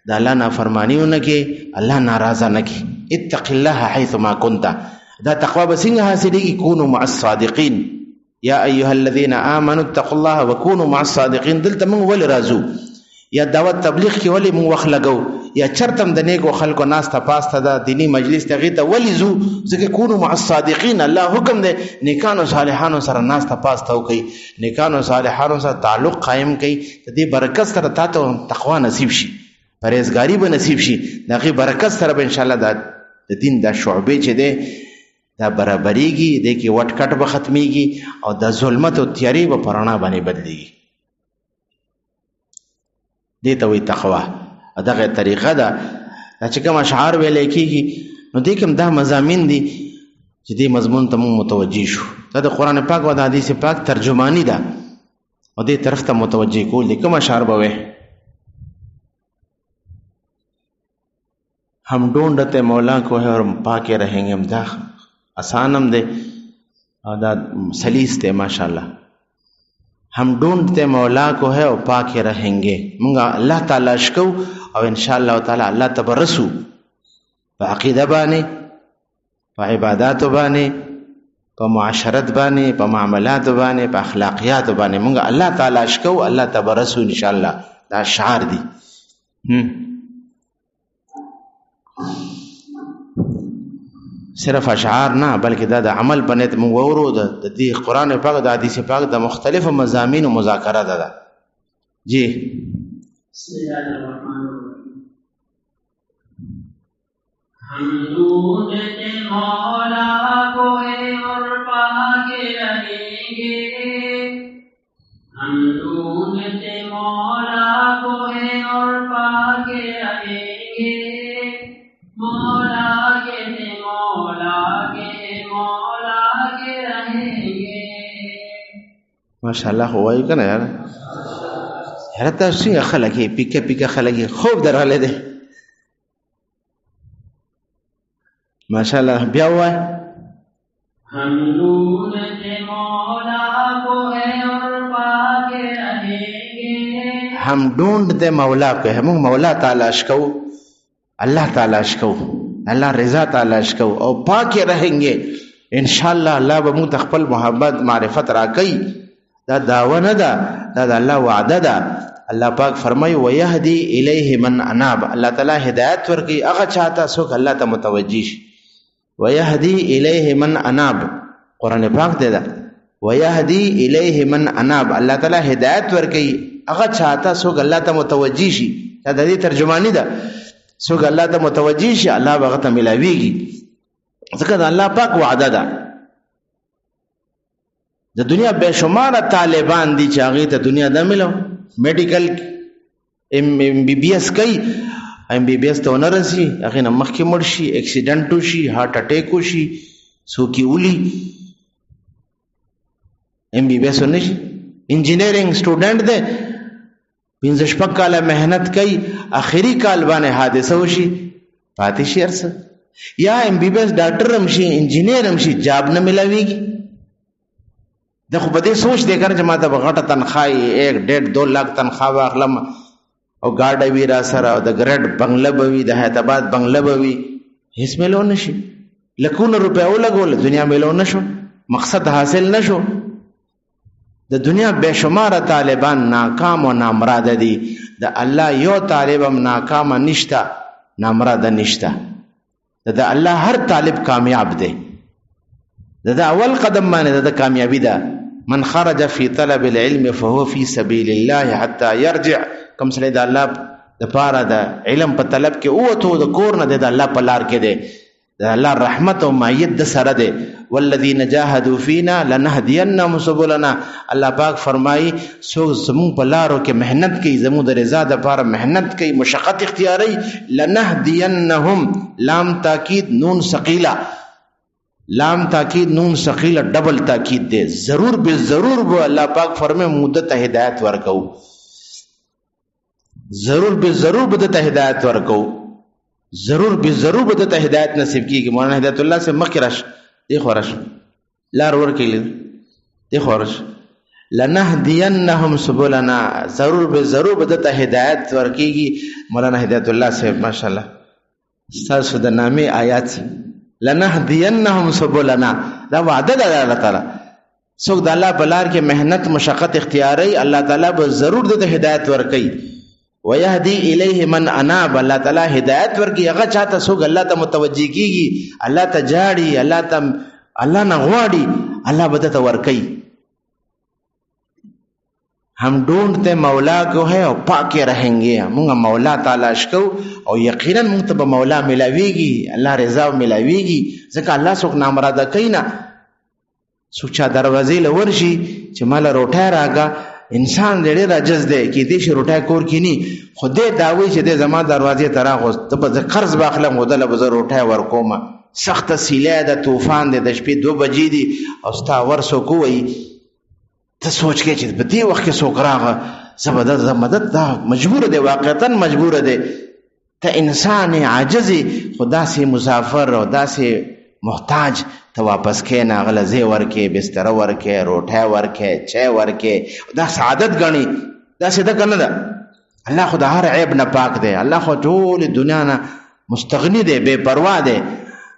د الله نافرماني ونه کې، الله ناراضه نه کې. اتق الله حيث ما كنت. دا تقوا به څنګه حاصلېږي؟ كونوا مع الصادقين. یا ایها الذین آمنوا اتقوا الله وكونوا مع الصادقين. دلته موږ ولې راځو؟ یا دعوت تبلیغ کې ولې موږ وخت لګو؟ یا چرته هم د نیکو خلکو ناسته پاسته ده، دینی مجلس ته هغې ته ولې ځو؟ ځکه کونوا مع الصادقین، الله حکم دی نیکانو صالحانو سره ناسته پاسته وکړئ، نیکانو صالحانو سره تعلق قایم کړئ. د دې برکت سره تا ته تقوا نصیب شي، پرهیزګاري به نصیب شي. د هغې برکت سره به انشاءالله د دین دا شعبې چې دی دا برابریږي، دې کې وټ کټ به ختمیږي، او د ظلمت او تیارې به په رڼا باندې بدلیږي. دې ته وایي تقوا. دغه طریقه ده. دا چې کوم اشعار ویلی کېږي، نو دې کې هم دا مضامین دي چې دې مضمون ته موږ متوجه شو. دا د قرآن پاک او د حدیث پاک ترجمانی ده، او دې طرف ته متوجه کول دي. کوم اشعار به وایي؟ हम ढूंढते मौला को है और पाके रहेंगे. हम دا आसानम दे और दा सलीस दे माशाल्लाह. हम ढूंढते मौला को है और पाके रहेंगे. मुंगा अल्लाह ताला अशकौ और इंशाअल्लाह ताला अल्लाह तबरसु बाक़ीदा बाने, पा इबादात बाने, पा मुआशरत बाने, पा मामलात बाने, पा अखलाकियात बाने. मुंगा अल्लाह ताला अशकौ अल्लाह तबरसु इंशाअल्लाह. दा शार दी. صرف اشعار نه، بلکې دا د عمل په نیت موږ وورو. د دې قرآن پاک د حدیث پاک د مختلفو مضامینو مذاکره ده. جی بسم الله الرحمن الرحیم. हम ढूंढते मौला को है और पाके रहेंगे. हम ढूंढते मौला को है और पाके रहेंगे. मौला के रहेंगे. ماشاءالله خو وایي کنه یار هر تاسو څنګه خلک پیکه پیکه خلک خوب درغله دي ماشاءالله بیا وای हम ढूंढते मौला को है और पाके रहेंगे हम ढूंढते मौला को है موږ مولا تلاش کوو الله تلاش کوو الله رضا تلاش کوو او پاکه रहेंगे ان شاء الله الله به موږ خپل محبت معرفت راکړي دا داوا نه ده دا د الله وعده ده الله پاک فرمایي ويهدي الیه من اناب الله تعالی هدایت ورکړي هغه چاته څوک الله ته متوجي شي ويهدي الیه من اناب قران پاک دی دا ويهدي الیه من اناب الله تعالی هدایت ورکړي هغه چاته څوک الله ته متوجي شي دا د دې ترجمانی ده څوک الله ته متوجي شي الله هغه ته ملاويږي ځکه دا الله پاک وعده ده د دنیا بے شمار طالبان دي چې هغه ته دنیا د ملو میډیکل MBBS کوي MBBS ته ونه رسي هغه نه مخکې مړ شي اکسیډنټ وشي هارت اٹیک وشي سوکی ولي MBBS ونه شي انجینرینګ سټوډنټ دی 15 کاله مهنت کوي اخري کال باندې حادثه وشي پاتې شي ارسه یا MBBS ډاکټر هم شي انجینیر هم شي جاب نه ملاويږي د خو په دې سوچ دې کړ چې ما ته غټه تنخواه 1.5-2 लाख تنخواه واخلم او ګاډي وی را سره او د ګریډ بنگله بوي د حیدرآباد بنگله بوي هیڅ ملو نشي لکونه روپیا ولګول دنیا ملو نشو مقصد حاصل نشو د دنیا بے شمار طالبان ناکام او نامراد دي د الله یو طالبم ناکام نشتا نامراد نشتا د الله هر طالب کامیاب دی دا اول قدم باندې د کامیابی ده من خرج فی طلب العلم فهو فی سبیل الله حتى يرجع کوم سره د الله د پاره د علم په طلب کې اوته د کور نه د الله په لار کې ده د الله رحمت او مایت د سره ده والذین جاهدوا فینا لنهدینهم سبلنا الله پاک فرمایي سو زمون په لارو کې مهنت کوي زمو د رضا د پاره مهنت کوي مشقت اختیاري لنهدینهم لام تاکید نون ثقيله لام تاکید نون ثقيله ډبل تاکید ده ضرور به ضرور به الله پاک فرمایي مدت هدایت ورکو ضرور به ضرور به ته هدایت ورکو ضرور به ضرور به ته هدایت نصیب کیږي مولانا هدایت الله سے مخرش دی خورش لار ورکیل دی خورش لنهدینهم سبلنا ضرور به ضرور به ته هدایت ورکیږي مولانا هدایت الله سے ماشاءالله تاسو د نامې آیات لنهدینهم سبلنا دا وعده ده الله تعالی څوک د الله بلار کې مهنت مشقت اختیاري الله تعالی به ضرور د هدایت ورکي ويهدي الیه من اناب الله تعالی هدایت ورکي هغه چاته څوک الله ته متوجي کیږي الله ته جاړي الله نه غواړي الله به ته ورکي हम ढूंढते मौला को है और पाके रहेंगे موږ مولا تلاش کو او یقینا موږ ته مولا ملاويږي الله رضا ملاويږي ځکه الله څوک نامراده کینا څوک چا دروازې لورشي چې مال روټه راګه انسان ډېر راجز دی کې دې شي روټه کور کینی خدای داوي چې دې زما دروازې ته راغوس ته په قرض باخلم ودل به زه روټه ورکوم سخت سیله د طوفان د شپې 2 بجې دي او ستا ورسو کوي ته سوچ کې چې په دې وخت کې څوک راغه زبردست مدد دا مجبور دی واقعا مجبور دی ته انسان عاجز خدا سے مسافر او داسې محتاج ته واپس کې نه غلزه ورکه بستر ورکه روټه ورکه چای ورکه دا سعادت غني دا څه ده کنه ده الله خدا هر عیب نه پاک دی الله خو ټول دنیا نه مستغنی دی بے پروا دی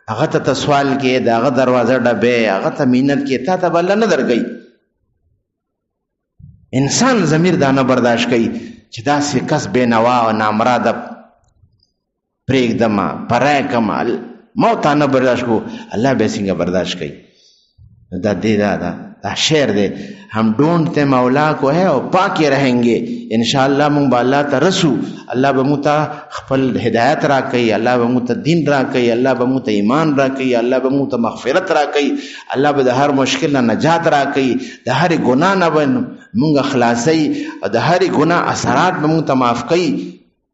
هغه ته سوال کې داغه دروازه ډبه هغه ته مینت کې ته بل نه درګي انسان ضمیر دا نه برداشت کوي چې دا څه کس بے نوا او نامراده پرېګ دما پرای کمال موت نه برداشت کو الله به څنګه برداشت کوي دا دې دا شعر دے हम ढूंढते मौला को है और पाके रहेंगे इंशाअल्लाह मुंग बाला तरसु अल्लाह बमुता खपल हिदायत रा कई अल्लाह बमुता दीन रा कई अल्लाह बमुता ईमान रा कई अल्लाह बमुता मगफिरत रा कई अल्लाह ब हर मुश्किल ना नजात रा कई द हर गुनाह ना बन मुंग खलासई और द हर गुनाह असरात बमुता माफ कई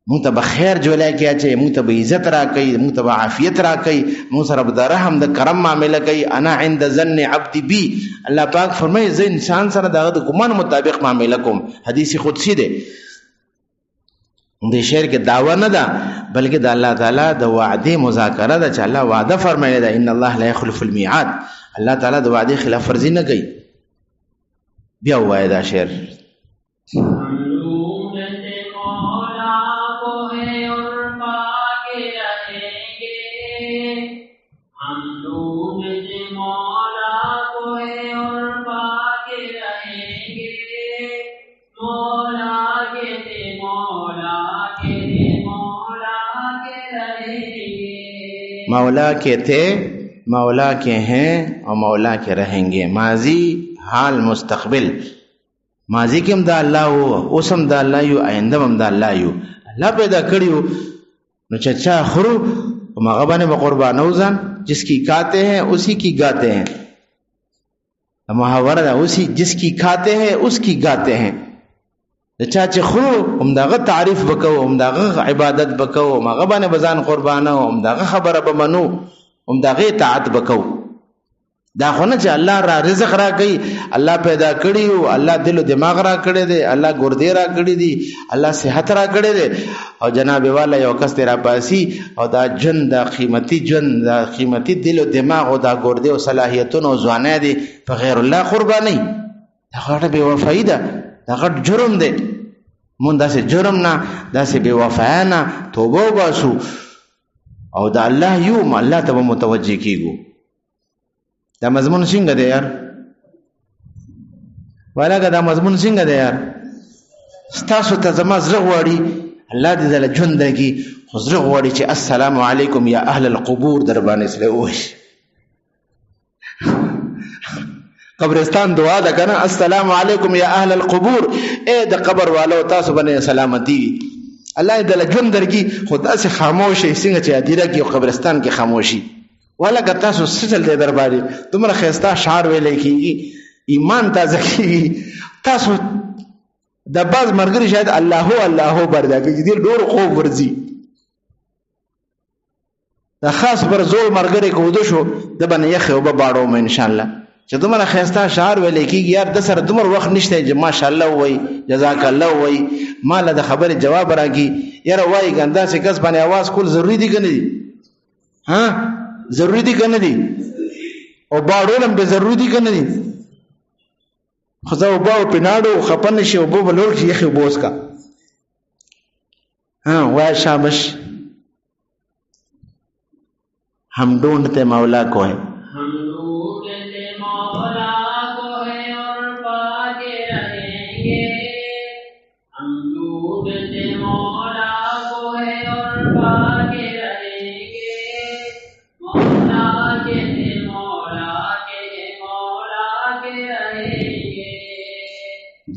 مونږ ته به خیر جوړای کې اچي، مونږ ته به عزت را کوي، مونږ ته به عافیت را کوي، مونږ سره به د رحم د کرم معامله کوي. انا عند ظن عبدي بي، الله پاک فرمایي زه انسان سره دغه د ګمان مطابق معامله کوم. حدیث قدسی دی. د شعر کې دعوه نه ده بلکې د الله تعالی د وعده مذاکره ده چې الله وعده فرمایلی ده ان الله لا يخلف الميعاد. الله تعالی د وعده خلاف ورزي نه کوي. بیا وایي دا شعر مولا کے تھے مولا کے ہیں اور مولا کے رہیں گے. ماضی حال مستقبل. ماضی کې هم د الله او اوس هم د الله یو، آینده هم د الله یو. الله پیدا کړیو نو چچا خرو مغه باندې به قربانو ځان جس کی کھاتے ہیں اسی کی گاتے ہیں. محاورہ اسی جس کی کھاتے ہیں اس کی گاتے ہیں. د چا چې خو هم دغه تعریف وکاو، هم دغه عبادت وکاو، هغه باندې بزان قربانه، هم دغه خبره به منو، هم دغه اطاعت وکاو. دا خو نه چې الله را رزق را کوي، الله پیدا کړی او الله دل او دماغ را کړی دی، الله ګردې را کړی دی، الله صحت را کړی دی، او جناب والا یو کس را پاسي او دا جن دا قیمتي جن دا قیمتي دل او دماغ او دا ګردې او صلاحیتونه او ځوانه دي په غیر الله قرباني. دا غټه بے وفایي ده، دا غټ جرم دی. مون داسې جرم نه، داسې بے وفا نه توبه وباسو او د الله یو الله ته متوجه کیږو. دا مضمون څنګه دی یار؟ ولکه دا مضمون څنګه دی یار؟ ستاسو ته زما زړه غواړي الله دې دله ژوند درکړي، خو زړه غواړي چې السلام علیکم یا اهل القبور در باندې سره ووایي. قبرستان دعا ده کنه، السلام علیکم یا اهل القبور، اے د قبر والو تاسو باندې سلامتی. الله دې له ژوند درکړي، خو داسې خاموشي څنګه چې ادیره کې قبرستان کې خاموشي. ولکه تاسو سچل دې درباري تمره خيستا شعر ویلې کیږي، ایمان تازه کیږي. تاسو د باز مرګري شاید الله الله بردا کې دې ډور خوب ورزي. دا خاص پر زول مرګري کوو شو د باندې یخ او باړو مې ان شاء الله چې دومره خيستا شعر ویلې کیږي. یار د سره دومره وخت نشته چې ماشاءالله وای جزاک الله وای مال د خبره جواب راکې. یاره وای ګندا څه کس باندې आवाज کول ضروری دي کنه دي؟ ها ضروری دي کنه دي؟ او باړولم به ضروری دي کنه دي؟ خو باو پیناړو خپن شي او بو بلور شي یخي بوس کا. ها وای شابش. हम ढूंढते मौला को है,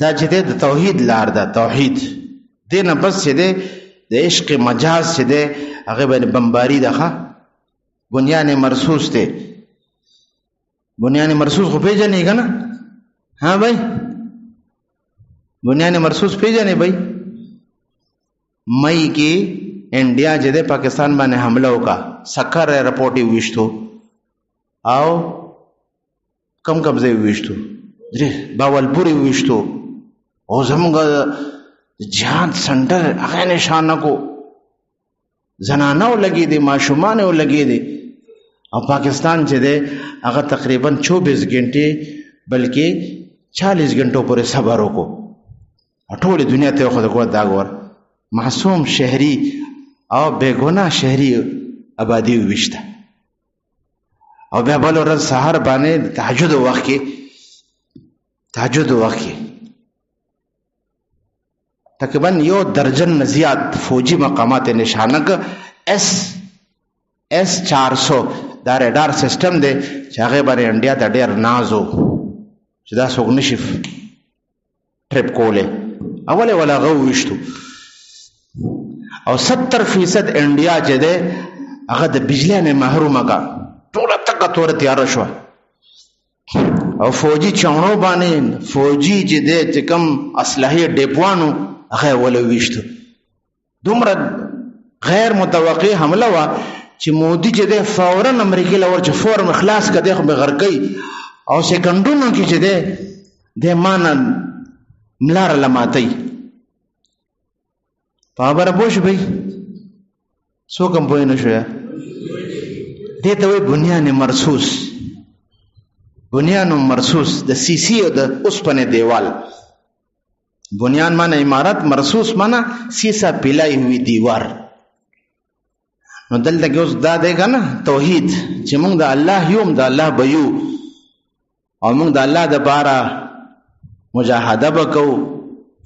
دا چې د توحید لار ده. توحید دینه بس چې د عشق مجاز چې ده هغه باندې بمباری ده. بنیان مرصوص ته بنیان مرصوص خو پیژنې کنه؟ ها بھائی بنیان مرصوص پیژنې بھائی؟ مئی کې انډیا چې د پاکستان باندې حمله وکا، سکر رپورټ یې وشتو او کم ځای وشتو، درې باولپور یې وشتو او زموږ جهاد سنټر هغه نشانه کو زنانو لګي دي، ماشومان لګي دي. او پاکستان چې ده هغه تقریبا 24 غنټه بلکې 40 غنټو پورې صبر وکړو. ټول دنیا ته خو دغه داګور معصوم شهري او بیگناه شهري آبادی وشته. او بیا بل ورځ سحر باندې تهجد وخت کې تقریبا 1 درجن زیات فوجي مقامات نشانه ک اس 400 دا ریډار سیستم دی چې هغه باندې انډیا ته ډیر نازو چې دا څوک نشي ټریپ کوله. اوله ولا غوښتو او 70% انډیا چې ده هغه د بجلی نه محرومه کا، ټول تک تور تیار شو. او فوجي چاونو باندې فوجي چې ده چې کم اسلحه ډیپوانو هغه ولويشتو. دومره غیر متوقع حمله وا چې مودي چې د فورا امریکا لور چې فورا خلاص کړي خو به غرقي او سکندونو کې چې د مان ملار لماتي پاور بوش به سو کوم پوه نه شو دې ته وي بنیان مرصوص بنیان مرصوص د سیسی او د اوسپنه دیوال بنیان معنی عمارت مرصوص معنی سیسا پلای ہوئی دیوار نو دلته کې اوس دا دی کنه توحید چې موږ د الله یوم د الله بيو او موږ د الله د بارا مجاهده وکاو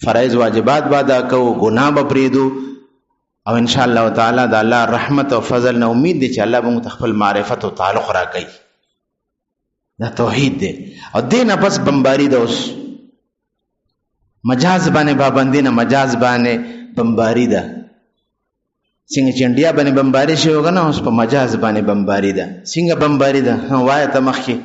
فرایض واجبات به ادا کوو ګناه به پریدو او ان شاء الله تعالی د الله رحمت او فضل نه امید دي چې الله موږ خپل معرفت او تعلق راکړي دا توحید دی او دینه پس بمباری د اوس مجاز باندې پابندی نه مجاز باندې بمباری ده څنګه چې انډیا باندې بمباری شي وګنه اوس په مجاز باندې بمباری ده څنګه بمباری ده وایي ته مخکې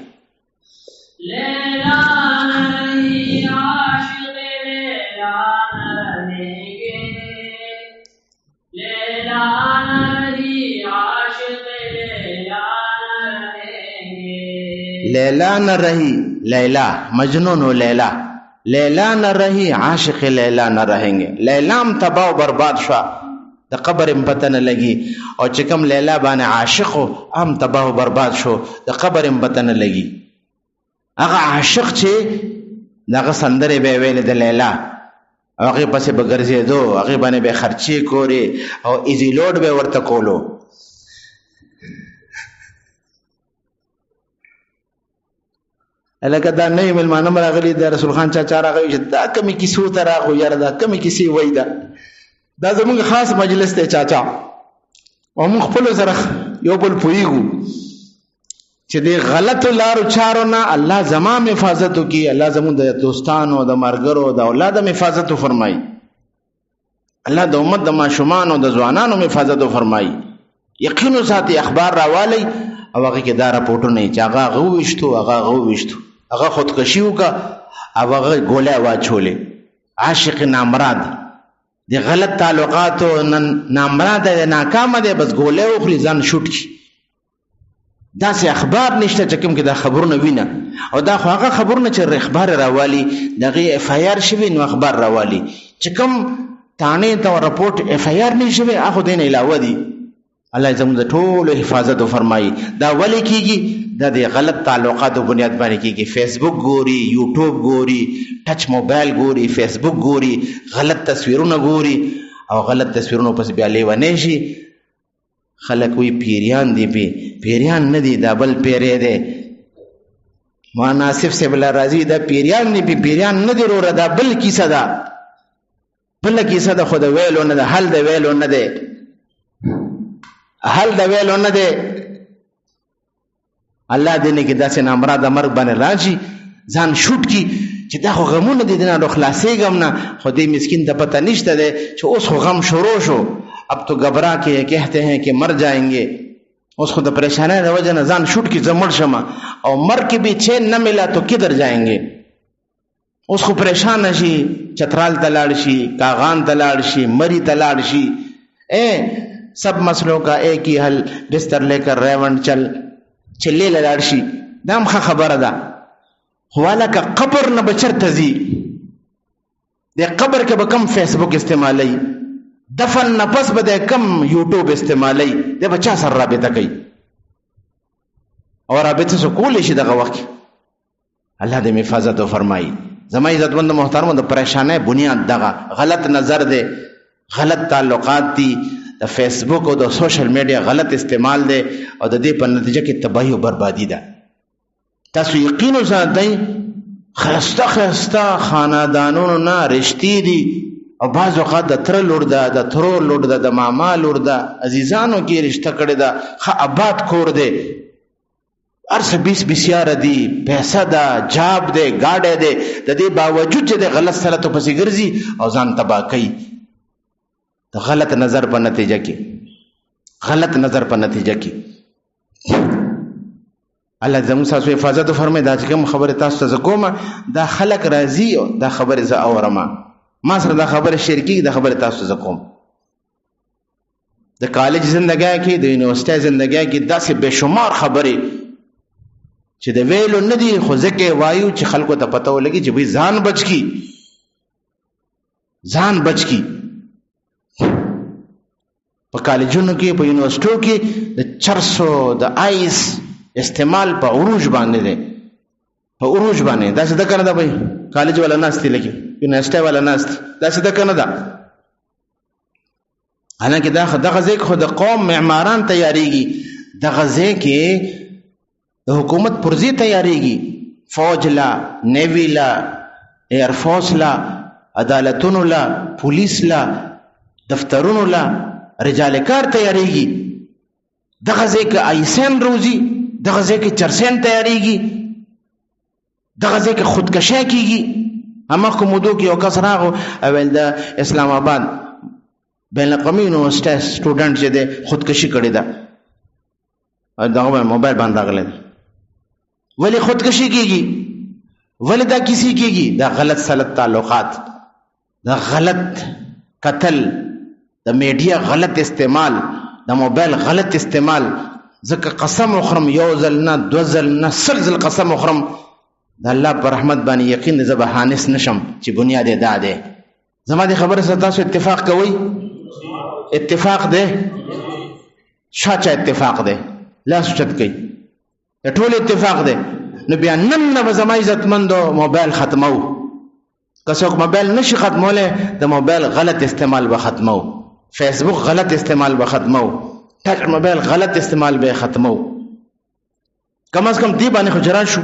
لیلا نہ رہی لیلا مجنون و لیلا لیلا نہ رہی عاشق لیلا نہ رہیں گے لیلام تباہ و برباد شوا د قبر پته نه لګي او چې کوم لیلا باندې عاشق هم تباہ و برباد شو د قبر پته نه لګي هغه عاشق چې دغه سندره به ویل د لیلا هغه پسې به ګرځېدو هغه باندې به خرچي کوري او ایزی لوډ به ورته کولو الکه دا نه ملمانه راغلي د رسول خان چا راغلی چې دا کمی کیسو ته راغو یاره دا کمی کیسې وای دا زموږ خاص مجلس ته چاچا او موږ خپل سره یو بل پویګو چې د غلط لارو چارو نه الله زمام حفاظت وکي الله زموږ د دوستانو د مرګرو د اولاد حفاظت فرمایي الله د امت د ماشومان او د ځوانانو حفاظت فرمایي یقینو ساتي اخبار راوالي او هغه کې دا راپورټونه چې هغه غوښتو هغه خودکشي وکا او هغه ګوله واچولې عاشق نامراد د غلط تعلقاتو نامراد دی ناکام دی بس ګوله وخوري ځان شوټ کی دا سه اخبار نشته چې کوم کې دا خبرونه وینه او دا خو هغه خبرونه چې اخبار راوالي دغه اف آی آر شوی نو اخبار راوالي چې کوم تانه ته رپورټ اف آی آر نشوي هغه دین علاوه دی الله زموږ ټول حفاظت فرمایي دا ولي کیږي د غلط تعلقاتو بنیاد باندې کیږي فیسبوک ګوري یوټیوب ګوري ټچ موبایل ګوري فیسبوک ګوري غلط تصویرونه ګوري او غلط تصویرونو پس بیا لیوانې شي خلک وی پیریان دی پیریان نه دی دا بل پیری دی مولانا آصف سے بلا راضی دا پیریان نه پیریان نه دی رو دا بل کیسه دا بل کیسه دا خود ویلو نه دا حل د ویلو نه دی حل د ویلو نه دی الله دې نه کې داسې نامراد مرګ باندې راځي ځان شوټ کی چې دا خو غمونه دي نه نو خلاصېږم نه خو دې مسکین ته پته نشته دی چې اوس خو غم شروع شو اب تو گھبرا کے کہتے ہیں کہ مر جائیں گے اس کو تو پریشانی ہے وجہ نہ ځان شوټ کی زمړ شمه او مر کے بھی چین نہ ملا تو کدھر جائیں گے اس کو پریشان شي چترال تلاړ شي کاغان تلاړ شي مری تلاړ شي سب مسئلوں کا ایک ہی حل بستر لے کر ریونڈ چلے لاړ شي دام خبره ده حواله کا قبر نه بچر تزي د قبر کې به کم فیسبوک استعمالي دفن نه پس به د کم یوټیوب استعمالي د بچا سره رابطه کوي او رابطه سو کول شي دغه وخت الله دې حفاظت فرمایي زما عزتمند محترم د پریشانه بنیاد دغه غلط نظر دی غلط تعلقات دي د فیسبوک او د سوشل میډیا غلط استعمال دی او د دې په نتیجه کې تباہی او بربادي ده تاسو یقین وساتئ خسته خاندانونو نه رشتې دي او بعض اوقات د تر لور ده د ترور لور ده د ماما لور ده عزیزانو کې رشتہ کړي ده خ آباد کور دی ارس 20 بسیار دي پیسہ ده جاب ده گاډه ده د دې باوجود چې د غلط سره ته پسې ګرځي او ځان تباہ کوي د غلط نظر په نتیجه کې الله زموږ تاسو حفاظت فرمایي دا چې کوم خبره تاسو ته کومه دا خلق راضي او دا خبره ز اورما ما سره دا خبره شرکی دا خبره تاسو ته کوم د کالج زندګۍ کې د یونیورسيټي زندګۍ کې داسې بشمار خبرې چې د ویلو نه دي خو ځکه وایو چې خلکو ته پته ولګي چې وای ځان بچ کی په کالجونو کې په یونیورسيټو کې د چرسو د آیس استعمال په عروج باندې دی دا څه د کنه دا وای کالج ولا ناشتي لګي یونیورسيټي ولا ناشتي دا څه د کنه دا حالانکه دغه ځای خو د قوم معماران تیاریږي دغه ځای کې د حکومت پرځي تیاریږي فوج لا نیوی لا ایر فورس لا عدالتونو لا پولیس لا دفترونو لا رجال کار تیاریږي دغه ځای کې آیسن روزي دغه ځای کې چرسن تیاریږي دغه ځای کې خودکشي کیږي اما کومودو کې یو کس راغو اول د اسلام آباد بین الاقوامی یونیورسيټي سټوډنټ چې د خودکشي کړی دا دغه موبایل باندې راغلی ولی خودکشي کیږي ولی دا کسی کیږي دا غلط سلط تعلقات دا غلط قتل د میډیا غلط استعمال د موبایل غلط استعمال ځکه قسم وخرم یو ځل نه دو ځل نه سل ځل قسم وخرم د الله پر رحمت باندې یقین زه به حانس نشم چې بنیاد دا ده زما دي خبره سره تاسو اتفاق کوئ اتفاق ده شاچا اتفاق ده لا سوچت کوي ټول اتفاق ده نو بیا نن به زما عزتمندو موبایل ختمو که څوک موبایل نشي ختموله د موبایل غلط استعمال به ختمو فیسبوک غلط استعمال به ختمو ټچ موبایل غلط استعمال به ختمو کم از کم دی باندې خجرا شو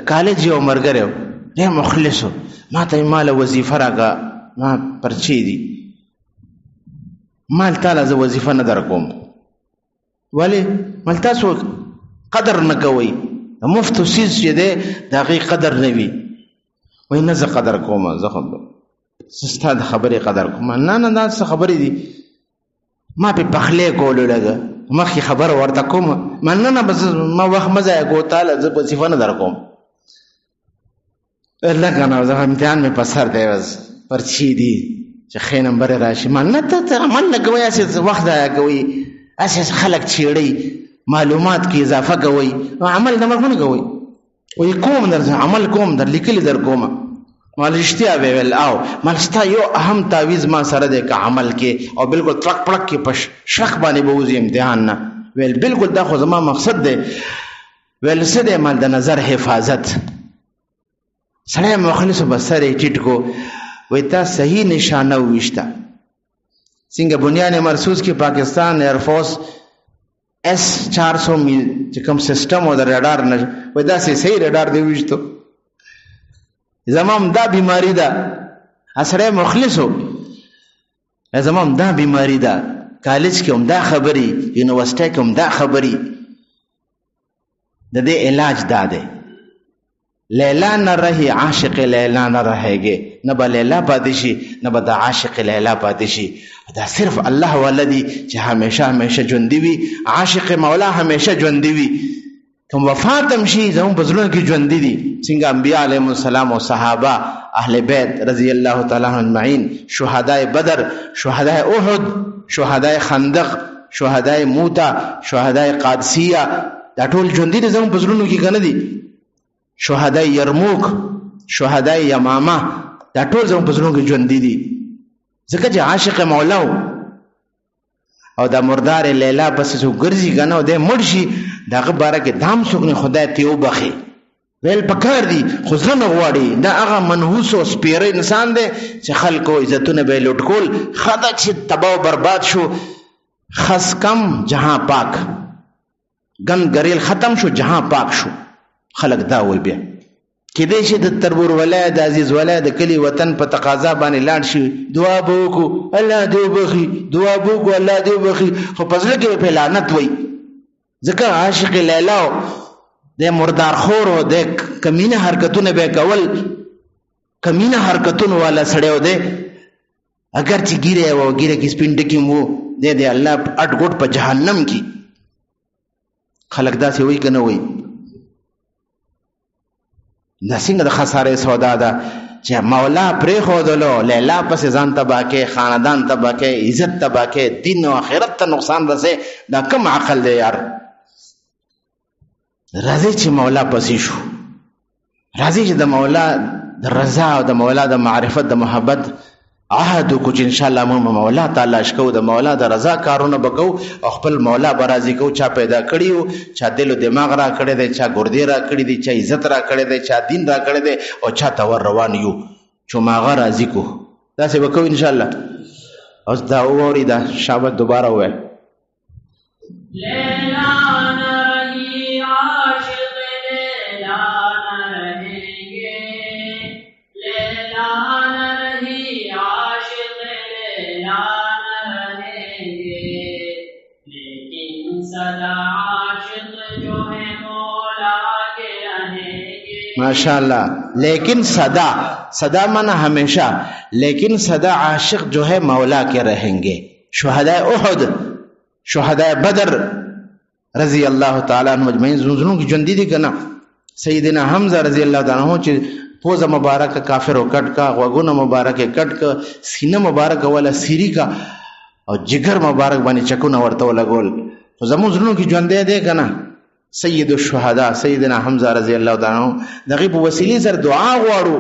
کالج یو مرګره ډېر مخلصو ما ته مال وظیفه راغه ما پرچی دي مال تعالی ز وظیفه نه در کوم ولی مال تاسو قدر نه کوي مفتو سیز چې ده دغه قدر نه وي وای نه ز قدر کوم زه خو ستاد خبرې قدر کوم نه دا څه خبرې دي ما په پخلې کولو لګه مخکې خبر ورته کوم نه بس ما وخت مزه کو تعالی ز وظیفه نه در کوم الله کنه زه امتحان مې په سر دی وز پرچی دي چې ښه نمبر راشي نه ته عمل نه کوي اساس وخت ضایع کوي اساس خلک چیړي معلومات کې اضافه کوي عمل نه مرغونه کوي وي کوم در عمل کوم در لیکل در کوم مال اشتیا ویل او مال ستا یو اهم تعویذ ما سره دی که عمل کې او بالکل ترک پړک کې پش شخ باندې بوزي امتحان نه ویل بالکل دا خو زما مقصد دی ویل څه دی مال د نظر حفاظت سړی مخلص بسره ټیټ کو وای تا صحیح نشانه وښتا څنګه بنیان مرصوص کې پاکستان ایر فورس اس 400 میل چې کوم سیستم او د رډار نه وای دا صحیح رډار دی وښتو زمام دا بیماری ده اسره مخلصو زمام دا بیماری ده کالج کې هم دا خبري یونیورسيټي کې هم دا خبري د دې علاج دا ده لیلا نہ رہی عاشق لیلا نہ رہے گے نہ با لیلا پادشی نہ با دا عاشق لیلا پادشی دا صرف اللہ والدی چې ہمیشہ ہمیشہ جوندی وی عاشق مولا ہمیشہ جوندی وی کوم وفاتم شي زمون بزرګ کی جوندی دي څنګه انبیاء علیهم السلام او صحابه اهل بیت رضی الله تعالی عنهم اجمعین شهداء بدر شهداء احد شهداء خندق شهداء موتا شهداء قادسیه دا ټول جوندی دي زمون بزرګ کی کنه دي شهداء یرموک شهداء یمامه دا ټول زموږ په زړونو کې ژوندي دي ځکه چې عاشق مولا او دا مردار لیلا پس څو ګرځي کنه او د مړ شي دغه باره کې دام څوک نه خدای ته وبخي ویل پکار دي خو زړه نه غواړي دا هغه منحوس او سپیره انسان دی چې خلکو عزتونه به لوټ کول خدا چې تباہ و برباد شو خس کم جهان پاک ګن ګریل ختم شو جهان پاک شو خلق دا وای بیا کله چې د تربور ولای د عزیز ولای د کلی وطن په تقاضا باندې لاړ شي دعا وکړو الله دې وبخي دعا وکړو الله دې وبخي خو پزله کې په لعنت وای ځکه عاشق لیلا د مردار خور او د کمینه حرکتونه به کول کمینه حرکتونه والا سړیو دی اگر چې ګیره او ګیره کې سپینډ کې مو دې الله اټ ګټ په جهنم کې خلق دا سی وای کنه وای دا څنګه د خسارې سودا ده چې مولا پرې خودلو لیلا پس ځان تبا کې خاندان تبا کې عزت تبا کې دین او آخرت ته نقصان رسې دا کم عقل دی یار راځي چې مولا پسې شو راځي چې د مولا د رضا او د مولا د معرفت د محبت عهد کو چې ان شاء الله موږ مولا تعالی شکو د مولا د رضا کارونه وکاو او خپل مولا برازي کو چا پیدا کړیو چا دل او دماغ را کړی دی چا ګردې را کړی دی چا عزت را کړی دی چا دین را کړی دی او چا تور روان یو چې ماغه راضي کو دا څه وکاو ان شاء الله اوس دا اوري دا شابه دوباره وای माशाअल्लाह लेकिन सदा माना हमेशा लेकिन सदा आशिक जो है मौला के रहेंगे शुहदाए उहद शुहदाए बदर रजी अल्लाह ताला अन्हु मजमईन जुनजुनों की जंदी थी कना सैयदना हमजा रजी अल्लाह ताला अन्हु ची पोज़ा मुबारक काफिर कट का वगुना मुबारक कट का सीना मुबारक वाला सीरी का और जिगर मुबारक बानी चकुना वर्ता वाला गोल तो जमून जुनों की जंदे दे कना سید الشهدا سیدنا حمزه رضی الله تعالی عنہ دغه په وسیله سره دعا غواړو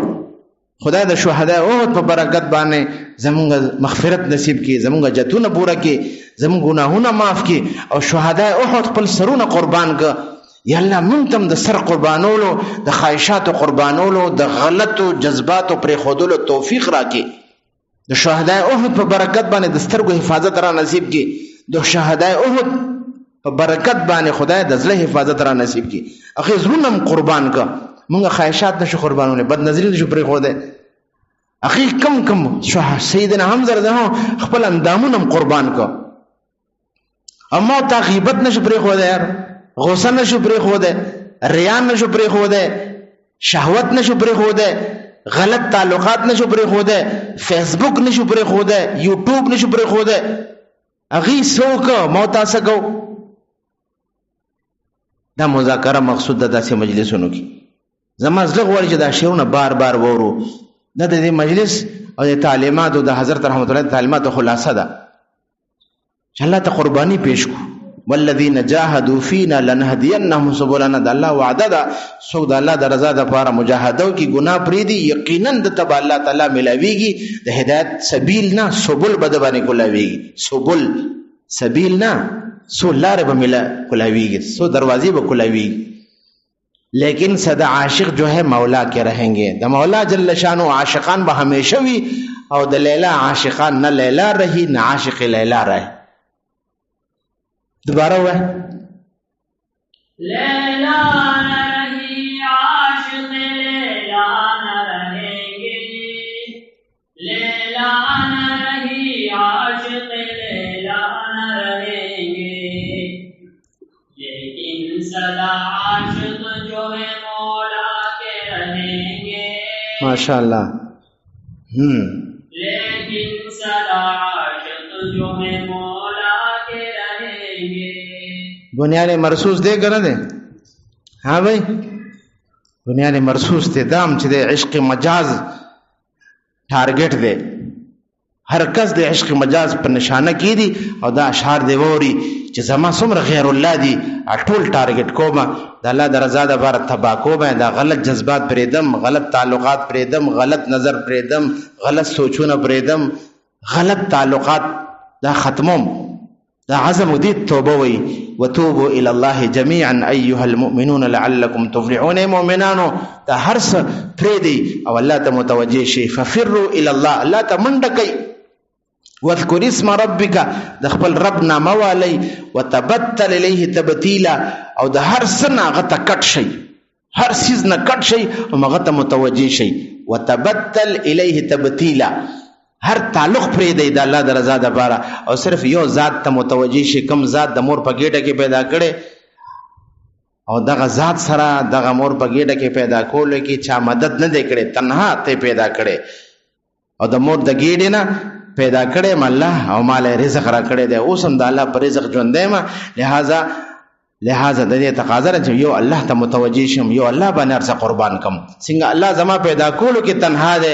خدای د شهدا او په برکت باندې زمونږ مغفرت نصیب کړي زمونږ جتونه پورا کړي زمونږ ګناهونه معاف کړي او شهدا او خپل سرونه قربان کړه یا الله مونږ تم د سر قربانولو د خواهشات قربانولو د غلطو جذباتو پر خودلو توفیق راکړي د شهدا او په برکت باندې د سترګو حفاظت را نصیب کړي د شهدا او په برکت باندې خدای د زړه حفاظت را نصیب کړي اخی زړونم قربان کا مونږ خواهشات نشو قربانونه بد نظری نشو پرې خو ده اخی کم سیدنا حمزه رضی الله خپل اندامونم قربان کا اما تا غیبت نشو پرې خو ده یار غوسه نشو پرې خو ده ریا نشو پرې خو ده شهوت نشو پرې خو ده غلط تعلقات نشو پرې خو ده فیسبوک نشو پرې خو ده یوټیوب نشو پرې خو ده اخی سوک موتا سکو دا مذاکره مقصود د داسې مجلسونو کې زما زړه غواړي چې دا شیونه بار بار وورو دا د دې مجلس او د تعلیماتو د حضرت رحمت الله تعلیماتو خلاصه ده چې الله ته قرباني پیش کو والذین جاهدوا فینا لنهدینهم سبلنا د الله وعده ده څوک د الله د رضا لپاره مجاهده کوي ګناه پرې دي یقینا د تبع الله تعالی ملاويږي د هدایت سبیل نه سبل بد باندې کولاويږي سبل سبیل نه سو لار به ملا کولاویږي سو دروازې به کولاویږي لیکن صدا عاشق جو ہے مولا کے رہیں گے د مولا جل شانو عاشقان به ہمیشہ وی او د لیلا عاشقان نہ لیلا رہی نہ عاشق لیلا رہے دوبارہ ہوا لیلا نہ رہی عاشق لیلا نہ رہیں گے لیلا نہ رہی عاشق لیلا نہ رہیں گے لیکن صدا عاشق جو ہے مولا کے رہیں گے ماشاءاللہ لیکن صدا عاشق جو ہے مولا کے رہیں گے بنیاد مرسوس دے کر دے ہاں بھائی بنیاد مرسوس دے دام چې دے عشق مجاز ٹارگٹ دے هر کس د عشق مجاز پر نشانه کی دي او دا اشعار دی ووري چې زما څومره غیر الله دي ټول ټارګټ کوم د الله د رضا د بار تبا کوم دا غلط جذبات پرېدم غلط تعلقات پرېدم غلط نظر پرېدم غلط سوچونه پرېدم غلط تعلقات دا ختموم دا عزم دي توبه وي وتوبوا الى الله جميعا ايها المؤمنون لعلكم تفلحون مؤمنانو دا هرڅ پرېدي او الله ته متوجه شي ففروا الى الله الله ته منډکې واذكر اسم ربك د خپل رب نامه والی وتبتل الیه تبتیلا او د هر سنه غته کټ شي هر سیز نه کټ شي او مغته متوجه شي وتبتل الیه تبتیلا هر تعلق پرې دی د الله د رضا د لپاره او صرف یو ذات ته متوجه شي کم ذات د مور په ګډه کې پیدا کړي او دغه ذات سره دغه مور په ګډه کې پیدا کول کې چا مدد نه دی کړي تنها ته پیدا کړي او د مور د ګډه نه پیدا کړي م الله او مال رزق را کړي دی اوس هم د الله پر رزق ژوندې ما لہذا لہذا د دې تقاضا ده چې یو الله ته متوجه شم، یو الله باندې ارزه قربان کم. څنګه الله زما پیدا کولو کې تنها ده،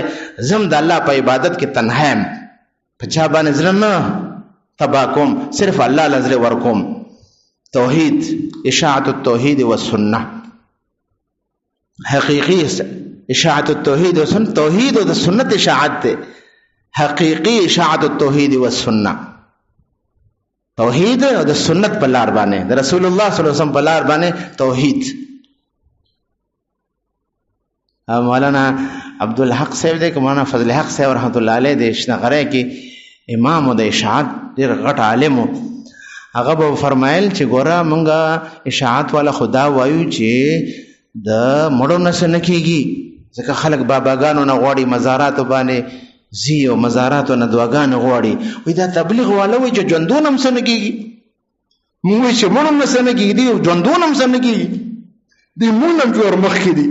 زم د الله په عبادت کې تنها یم، په چا باندې زړه نه تبا کوم، صرف الله له زړه ورکوم. توحید، اشاعت التوحید والسنه، حقیقی اشاعت التوحید والسنه، توحید او د سنت اشاعت ته حقیقی اشاعت التوحید والسنه، توحید او د سنت په لار باندې، د رسول الله صلی الله علیه وسلم په لار باندې توحید. مولانا عبدالحق صاحب دې مولانا فضل حق صاحب رحمت الله علیه د شنغره کې امام د اشاعت ډېر غټ عالم، هغه به فرمایل چې ګوره مونږه اشاعت والا خدا وایو چې د مړو نه څه نه کېږي، ځکه خلک باباګانو نه غواړي، مزاراتو باندې ځي او مزاراتو نه دعاګانې غواړي. وایي دا تبلیغ والا وایي چې ژوندون هم څه نه کېږي، مونږ وایي چې مړو نه څه نه کېږي، دی ژوندون هم څه نه کېږي، دی مونږ هم چې ورمخکې دي.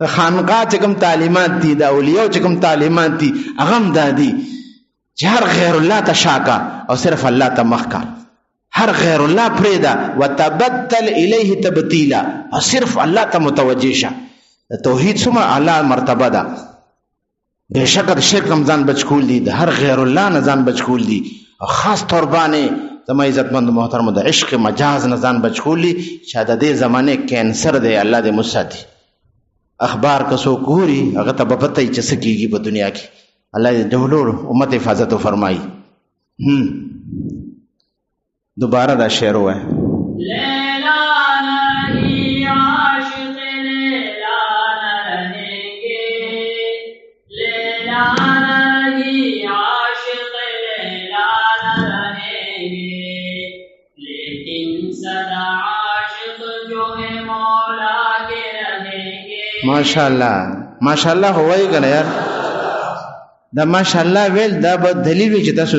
د خانقاه چې کوم تعلیمات دي، د اولیاو چې کوم تعلیمات دي، هغه هم دا دي چې هر غیر الله ته شاکه او صرف الله ته مخ کا، هر غیر الله پرېږده وتبتل الیه تبتیلا، او صرف الله ته متوجه شه. د توحید څومره اعلی مرتبه ده. بېشکه د شرک هم ځان بچ کول دي، د هر غیر الله نه ځان بچ کول دي، او خاص طور باندې زما عزتمند محترمو د عشق مجاز نه ځان بچ کول دي، چې د دې زمانې کینسر دی. الله دې مساتي. اخبار که څوک ګوري هغه ته به پته وي چې څه کېږي په دنیا کې. الله دې ډولو امت حفاظت وفرمایي. دوباره دا شعر وای. لیلا نہیں عاشق لیلا نہ رہیں گے، لیلا نہیں عاشق لیلا نہ رہیں گے، لیکن سدا عاشق جو ہے مولا کے رہیں گے. ماشاءاللہ ماشاءاللہ ہوای کنه یار، دا ماشاءاللہ ویل دا به دلیل وي چې تاسو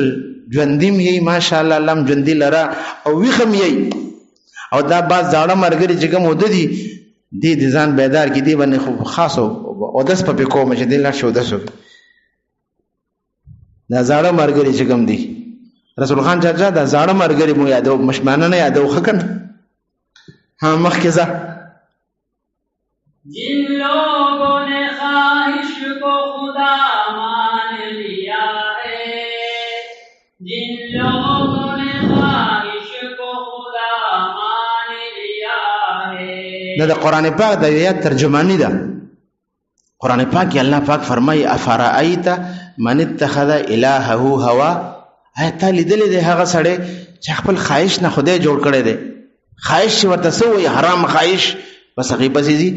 ژوندیم یې ماشاءالله الله هم ژوندي لره او ویښم یې. او دا بعض زاړه ملګري چې کوم اوده دي دې د ځان بیدار کړي، دې باندې خو خاص اودس په کومه چې دې لاړ شي اودس وکړي. دا زاړه ملګري چې کوم دي رسول خان چاچا دا زاړه ملګري مو یادو، مشمانه نه یادو ښه کنه. ها مخکې ځه. جن لوگوں نے خواہش کو خدا مان لیا ہے، جن لوگوں نے خواہش کو خدا مان لیا ہے. دا د قرآن پاک د آیات ترجمانی ده. قرآن پاک کې الله پاک فرمایي افرأیت من اتخذ الهه هوا، آیا تا لیدلې دی هغه سړی چې خپل خواهش نه خدای جوړ کړی دی؟ خواهش چې ورته څه وایي حرام خواهش، بس هغې پسې ځي.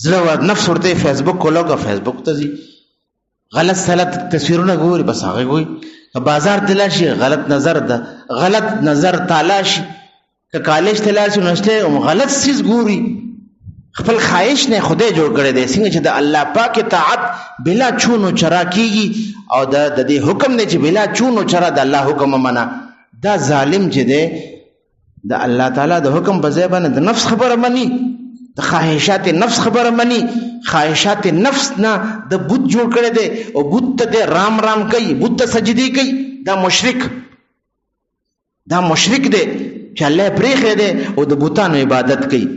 زړه نفس ورته فیسبوک کولو، فیسبوک ته ځي، غلط سلط تصویرونه ګوري، بس هغه ګوري. که بازار ته لاړ شي غلط نظر ده، غلط نظر تالا شي، که کالج ته لاړ شي نشته غلط څیز ګوري. خپل خواهش نه خدای جوړ کړی دی. څنګه چې د الله پاک اطاعت بلا چونو چرا کیږي، او د دې حکم نه چې بلا چونو چرا د الله حکم منه، دا ظالم چې دی د الله تعالی د حکم په ځای باندې د نفس خبره مني، د خواهشات نفس خبره مني. خواهشات نفس نه د بت جوړ کړی دی او بت ته د رام رام کوي، بت ته سجدي کوي. دا مشرک، دا مشرک دی چې الله پرېښی دی او د بتانو عبادت کوي.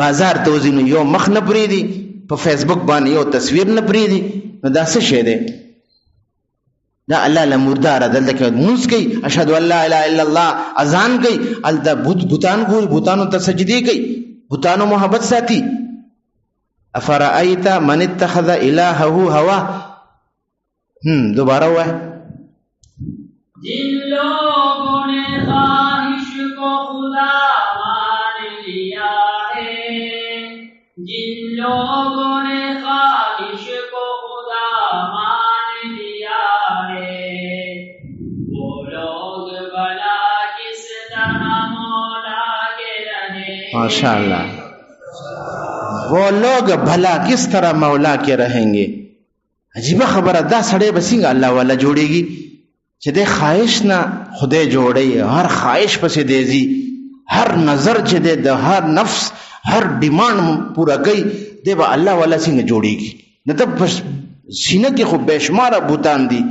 بازار ته وځي نو یو مخ نه پرېږدي، په فیسبوک باندې یو تصویر نه پرېږدي، نو دا څه شی دی؟ دا الله له مرداره دلته کې لمونځ کوي، اشهد ان لا اله الا الله، اذان کوي، هلته بتان ګوري، بتانو ته سجدي کوي، بتانو محبت ساتي. افرأیت من اتخذ الهه هوا. دوباره وای. جن لوگوں نے خواہش کو خدا مان لیا ہے، جن لوگوں نے خواہش کو خدا مان لیا ہے، وہ لوگ بھلا کس طرح مولا کے رہے. ماشاءاللہ. وہ لوگ بھلا کس طرح مولا کے رہیں گے. عجیبه خبره، دا سړی به څنګه الله والا جوړیږي چې د خواهش نه خدای جوړي، هر خواهش پسې دی ځي، هر نظر چې دی د هر نفس هر ډیمانډ پورا کوي، دی به الله والا څنګه جوړیږي؟ نه ته په سینه کې خو بېشماره بوتان دي.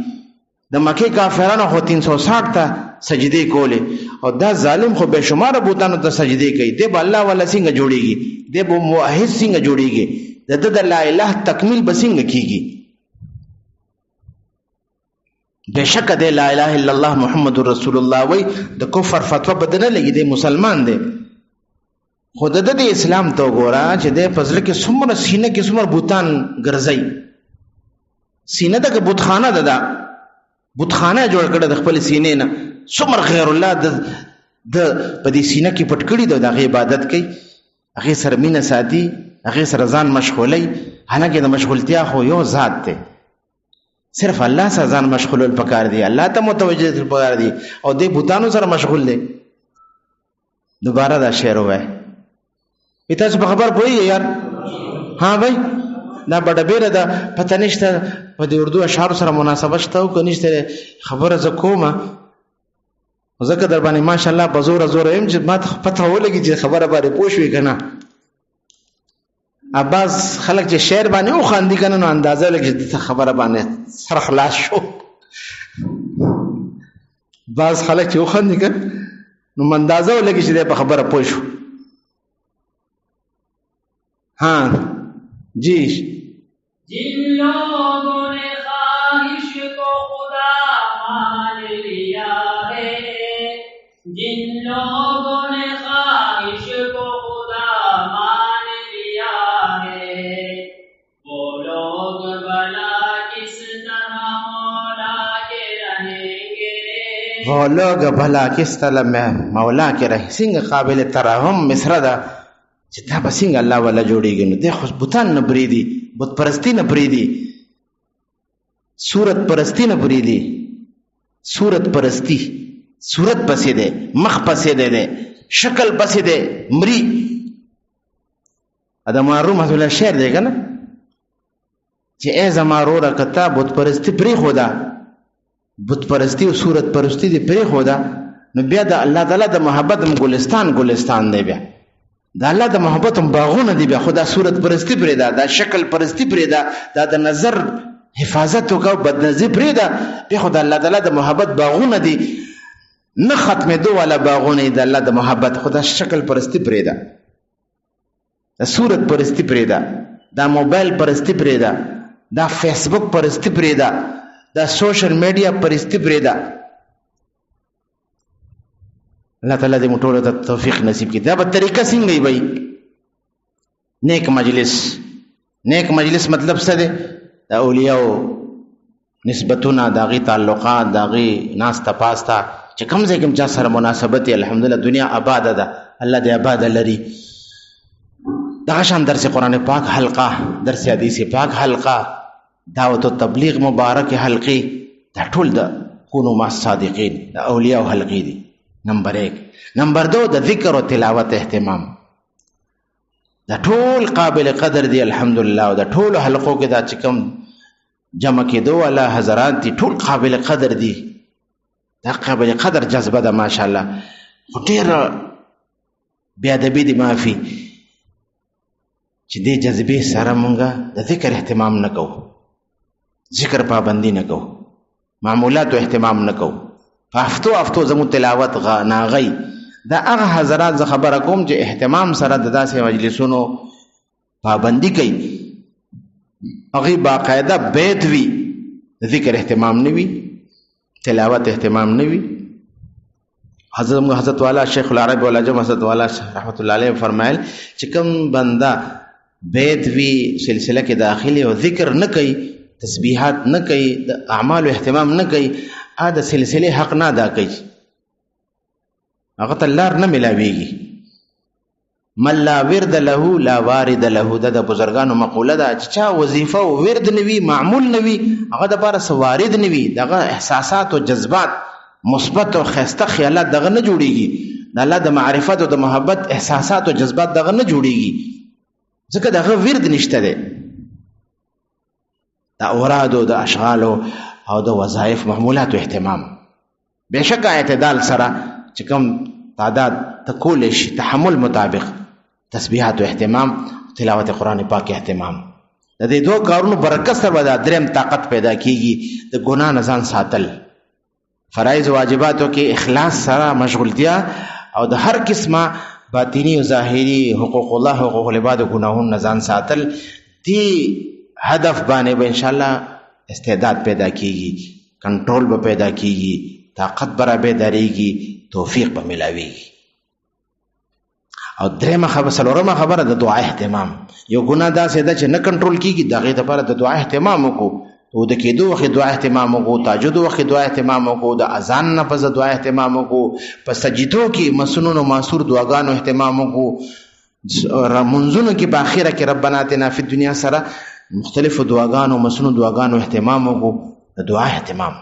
د مکې کافرانو خو 360 ته سجدي کولې او دا ظالم خو به شمار بوتانو ته سجدي کوي دی به الله ولا څنګه جوړيږي دی به موحد څنګه جوړيږي د لا اله تکمیل به څنګه کیږي بشک دی لا اله الا الله محمد رسول الله وای د کفر فتوا بدنه لګي دی مسلمان دی خود د اسلام ته ګورا چې د فضل کې څومره سینه کې څومره بوتان ګرځي سینه د بوتخانه ده بوتخانه جوړ کړه د خپل سینې نه څومره غیر الله د په دې سینه کې پټ کړي د عبادت کوي هغه سره مینه ساتي هغه سره ځان مشغولي حالانکه د مشغولتیا خو یو ذات دی صرف الله سره ځان مشغول پکار دی الله ته متوجه پکار دی او د بوتانو سره مشغول دی دوباره دا شعر وای تاسو په خبر پوهیږئ یار ها بھائی دا بڑا بیره دا پته نشته په دې اردو اشعار سره مناسبت شته او که نشته خبره ز کومه ځکه در باندې ماشاءالله په زور ایم چې ما پته ولګي چې خبره باندې پوه شوې کنه اباز خلک چې شعر باندې او خاندي کنه نو اندازه لګي چې خبره باندې سر خلاص شو باز خلک چې او خاندي کنه نو اندازه لګي چې په خبره پوه شو हाँ जी जिन लोगों ने ख्वाहिश को खुदा मान लिया है जिन लोगों ने ख्वाहिश को खुदा मान लिया है वो लोग भला किस तरह मौला के रहेंगे वो लोग भला किस तरह मौला के रहे सिंह काबिल तरहम मिसरदा چې دا به څنګه الله ولا جوړېږي نو دی خو بوتان نه پرېږدي بت پرستي نه پرېږدي صورت پرستي نه پرېږدي صورت پرستي صورت پسې دی مخ پسې دی شکل پسې دی مري ادم معروف الله شعر دی کنه چې ای زما وروره که تا بت پرستي پرېښوده بت پرستي او صورت پرستي دې پرېښوده نو بیا د الله تعالی د محبت ګلستان دی بیا دا الله د محبت باغونه دی بیا خدا صورت پرستی پرې دا شکل پرستی پرې دا د نظر حفاظت وکاو بد نظر پرې دا به خدا الله تعالی د محبت باغونه دی نه ختمه دوه ولا باغونه د الله د محبت خدا شکل پرستی پرې دا صورت پرستی پرې دا موبایل پرستی پرې دا فیسبوک پرستی پرې دا سوشل میډیا پرستی پرې الله تعالی دې موږ ټول ته توفیق نصیب کړي دا به طریقه څنګه وي نیک مجلس مطلب څه دی د اولیاء نسبتونه داغي تعلقات داغي ناس تپاستا چې کوم ځای کې چا سره مناسبت الحمدلله دنیا آباد ده الله دې آباد لري دا شان درس قرآن پاک حلقه درس حدیث پاک حلقه دعوت و تبلیغ مبارک حلقه دا ټول د کونو ما صادقین د اولیاء حلقې دي نمبر 1 نمبر 2 د ذکر او تلاوت اهتمام دا ټول قابل قدر دی الحمدلله او دا ټول حلقو کې دا چې کوم جمع کېدو والا حضرات دي ټول قابل قدر دي دا قابل قدر جذبه ده ماشاءالله خو ډېر بیا ادبي دي معافي چې دې جذبې سره مونږه د ذکر اهتمام نه کوو ذکر پابندي نه کوو معمولات اهتمام نه کوو هفتو زمو تلاوت ناغی دا هغه حضرات ز خبره کوم چې اهتمام سره د داسې مجلسونو پابندي کوي هغه باقاعده بیت وی ذکر اهتمام نه وی تلاوت اهتمام نه وی حضرت والا شیخ العرب ولا جم حضرت والا رحمت الله علیه فرمایل چې کوم بندا بیت وی سلسله کې داخلي او ذکر نه کوي تسبیحات نه کوي د اعمال اهتمام نه کوي دا سلسله حق نه ادا کوي هغه ته لار نه ملاويږي من لا ورد له لا وارد له د بزرګانو مقوله ده چې چا وظیفه او ورد نوي معمول نوي هغه د بار سوارد نوي دغه احساسات او جذبات مثبت او خسته خیالات دغه نه جوړيږي د الله د معرفت او د محبت احساسات او جذبات دغه نه جوړيږي ځکه دغه ورد نشته ده د اوراد او د اشغال او د وظایف محمولات او اهتمام بشک اعتدال سره چې کوم تعداد تکول شي تحمل مطابق تسبیحات او اهتمام تلاوت قرآن پاک اهتمام د دې دوه کارونو برکت سره د دریم طاقت پیدا کیږي د ګناه نه ځان ساتل فرایض واجباتو کې اخلاص سره مشغولتیا او د هر قسمه باطینی او ظاهری حقوق الله حقوق العباد ګناهونو ځان ساتل دی هدف باندې به ان شاء الله استعداد پیدا کیږي، کنټرول به پیدا کیږي، طاقت برابر داریږي، توفیق به ملاویږي. او درېمه خبره څلورمه خبره د دعا اهتمام. یو ګناه داسې ده چې نه کنټرول کیږي، د هغې دپاره د دعا اهتمام وکړو. د کېدو وخت دعا اهتمام وکړو، تهجد وخت دعا اهتمام وکړو، د اذان نه پس دعا اهتمام وکړو، په سجدو کې مسنون او معصور دعاګانو اهتمام وکړو، منځونو کې په اخره کې ربنا اتنا فی الدنیا سره مختلفو دعاګانو مسنون دعاګانو اهتمام وکړو، د دعا اهتمام.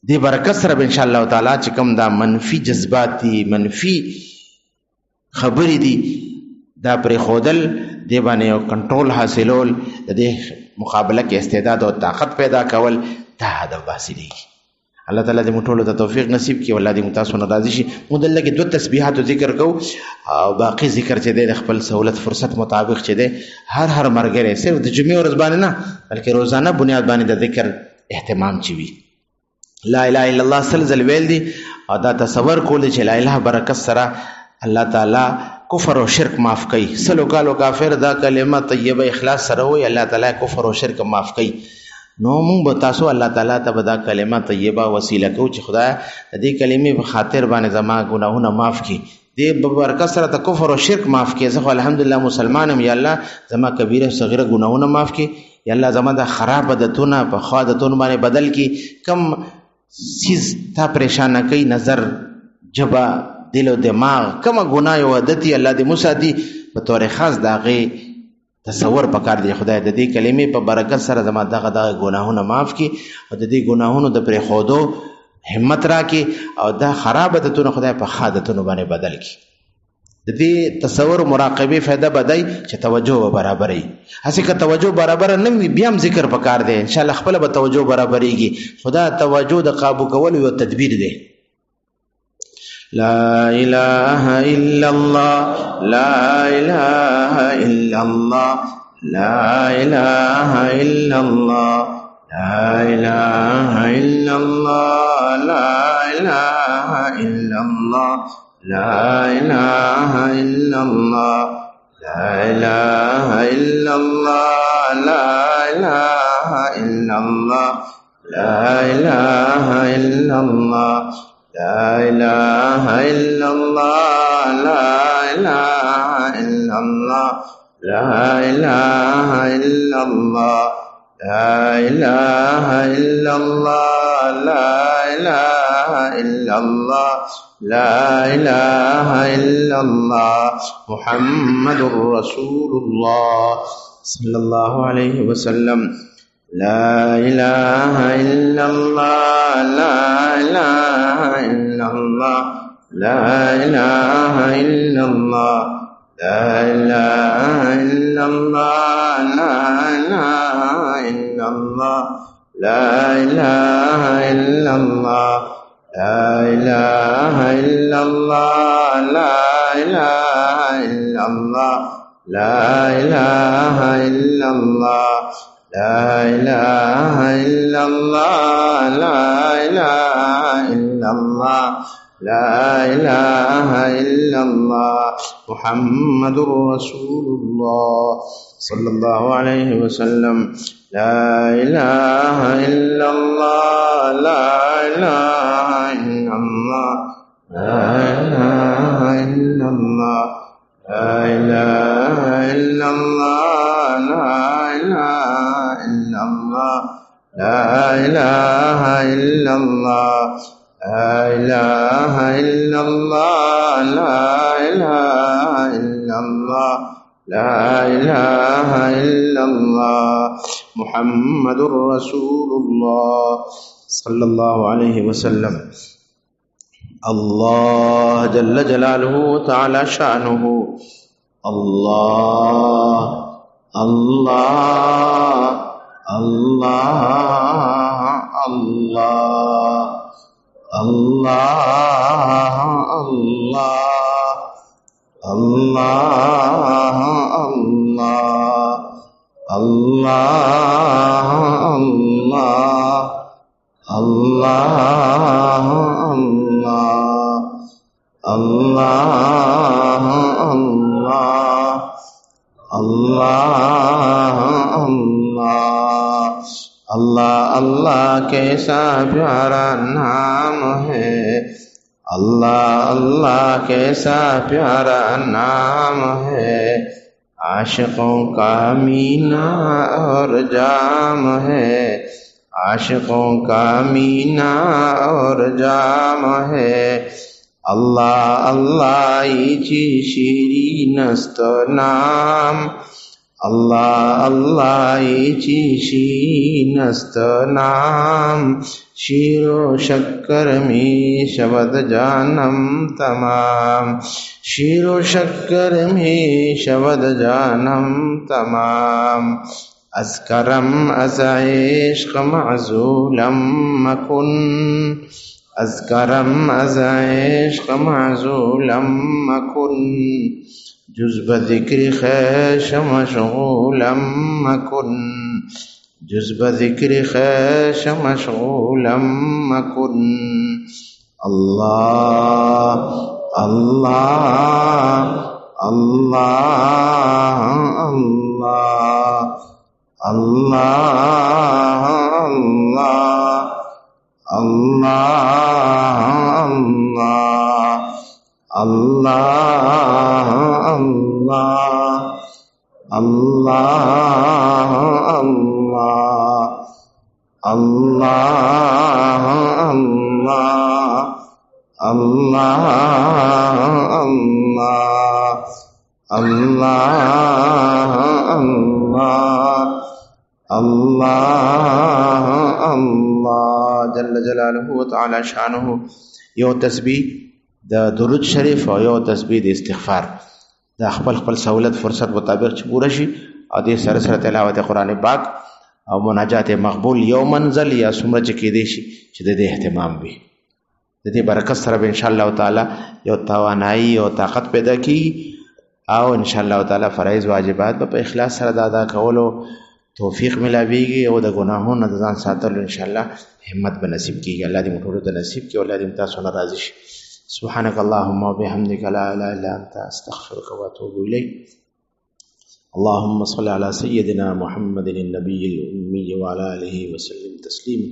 دې برکت سره به ان شاء الله تعالی چې کوم دا منفي جذبات دي، منفي خبرې دي، دا پرې خودل دې باندې یو کنټرول حاصلول، د دې مقابله کې استعداد او طاقت پیدا کول، دا هدف حاصلېږي. الله تعالی دې موږ ټولو ته توفیق نصیب کړي، والله دې موږ تاسو نه راضي شي. موږ دلته کې 2 تسبیحات ذکر کوو او باقي ذکر چې دی د خپل سہولت فرصت مطابق چې دی هر مرګره صرف د جمعې ورځ باندې نه بلکې روزانه بنیاد باندې د ذکر اهتمام چي وي. لا اله الا الله سلزل ویل دي او دا تصور کول چې لا اله برکت سره الله تعالی کفر او شرک معاف کوي. سلو کالو کافر دا کلمه طیبه اخلاص سره وي، الله تعالی کفر او شرک معاف کوي. نو موږ به تاسو الله تعالی ته دا کلمه طیبه وسیله کو چې خدای د دې کلمې په خاطر باندې زما ګناهونه معاف کړي، دې برکت سره ته کفر او شرک معاف کړي. زه الحمدلله مسلمانم، یا الله زما کبیره او صغیره ګناهونه معاف کړي، یا الله زما د خراب عادتونه په ښه عادتونو باندې بدل کړي. کم چیز تا پریشان کوي، نظر، جبا، دل او دماغ، کومه ګناه او عادتي الله دې مساتي، په طور خاص د هغې تصور پکار دی. خدای د دې کلمې په برکت سره زما دغه ګناهونه معاف کړي او د دې ګناهونو د پرېښودو همت راکړي او دا خراب عادتونه خدای په ښه عادتونو باندې بدل کړي. د دې تصور مراقبې فایده به دی چې توجه به برابري. هسې که توجه برابره نه وي بیا هم ذکر پکار دی، انشاءالله خپله به توجه برابرېږي. خدا توجه د قابو کول یو تدبیر دی. لا اله الا الله، لا اله الا الله، لا اله الا الله، لا اله الا الله، لا اله الا الله، لا اله الا الله، لا اله الا الله، لا اله الا الله، لا اله الا الله، لا اله الا الله، لا اله الا الله، لا اله الا الله، لا اله الا الله، لا اله الا الله، لا اله الا الله، محمد رسول الله صلى الله عليه وسلم. لا اله الا الله، لا اله الا الله، لا اله الا الله، لا اله الا الله، لا اله الا الله، لا اله الا الله، لا اله الا الله، لا اله الا الله، لا اله الا الله، لا اله الا الله، لا اله الا الله، محمد رسول الله صلى الله عليه وسلم. لا اله الا الله، لا اله الا الله، لا اله الا الله، لا اله الا الله، لا اله الا الله، لا اله الا الله، لا اله الا الله، لا اله الا الله، محمد رسول الله صلى الله عليه وسلم. الله جل جلاله تعالى شأنه. الله الله الله الله الله الله الله الله الله الله الله الله الله अल्लाह अल्लाह अल्लाह अल्लाह कैसा प्यारा नाम है अल्लाह अल्लाह कैसा प्यारा नाम है आशिकों का मीना और जाम है आशिकों का मीना और जाम है अल्लाह अल्लाह ईची शीरीनस्त नाम अल्लाह अल्लाह ईची शीरीनस्त नाम शीरो शक्कर में शबद जानम तमाम शीरो शक्कर में शबद जानम तमाम अज़करम अज़ इश्क़ मअज़ूलम मकुन अज़करम अज़ इश्क़ मअज़ूलम मकुन जुज़्ब ज़िक्र ख़ैश मशग़ूलम मकुन जुज़्ब ज़िक्र ख़ैश मशग़ूलम मकुन अल्लाह अल्लाह अल्लाह अल्लाह अल्लाह अल्लाह अल्लाह अल्लाह अल्लाह अल्लाह अल्लाह अल्लाह अल्लाह अल्लाह अल्लाह जल्ल जलालहु व तआला शानुहु यो तस्बीह د درود شریف او یو تسبیح د استغفار د خپل سہولت فرصت مطابق چې پوره شي او د سره سره تلاوت قرآن پاک او مناجات مقبول یو منزل یا څومره چې کېدی شي چې د دې اهتمام وي د دې برکت سره به ان شاء الله تعالی یو توانایي او طاقت پیدا کی او ان شاء الله تعالی فرایض واجبات په اخلاص سره ادا کولو توفیق ملاویږي او د ګناهونو د ځان ساتلو ان شاء الله همت به نصیب کیږي الله دې موږ ټول ته نصیب کړي او الله دې تاسو نه راضي شي سبحانك اللهم وبحمدك لا اله الا انت استغفرك واتوب اليك اللهم صل على سيدنا محمد النبي الامي وعلى اله وسلم تسليما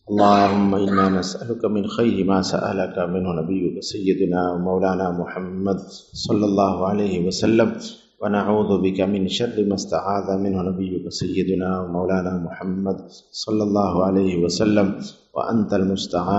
اللهم انا نسالك من خير ما سالك منه نبيك سيدنا ومولانا محمد صلى الله عليه وسلم ونعوذ بك من شر ما استعاذ منه نبيك سيدنا ومولانا محمد صلى الله عليه وسلم وانت المستعان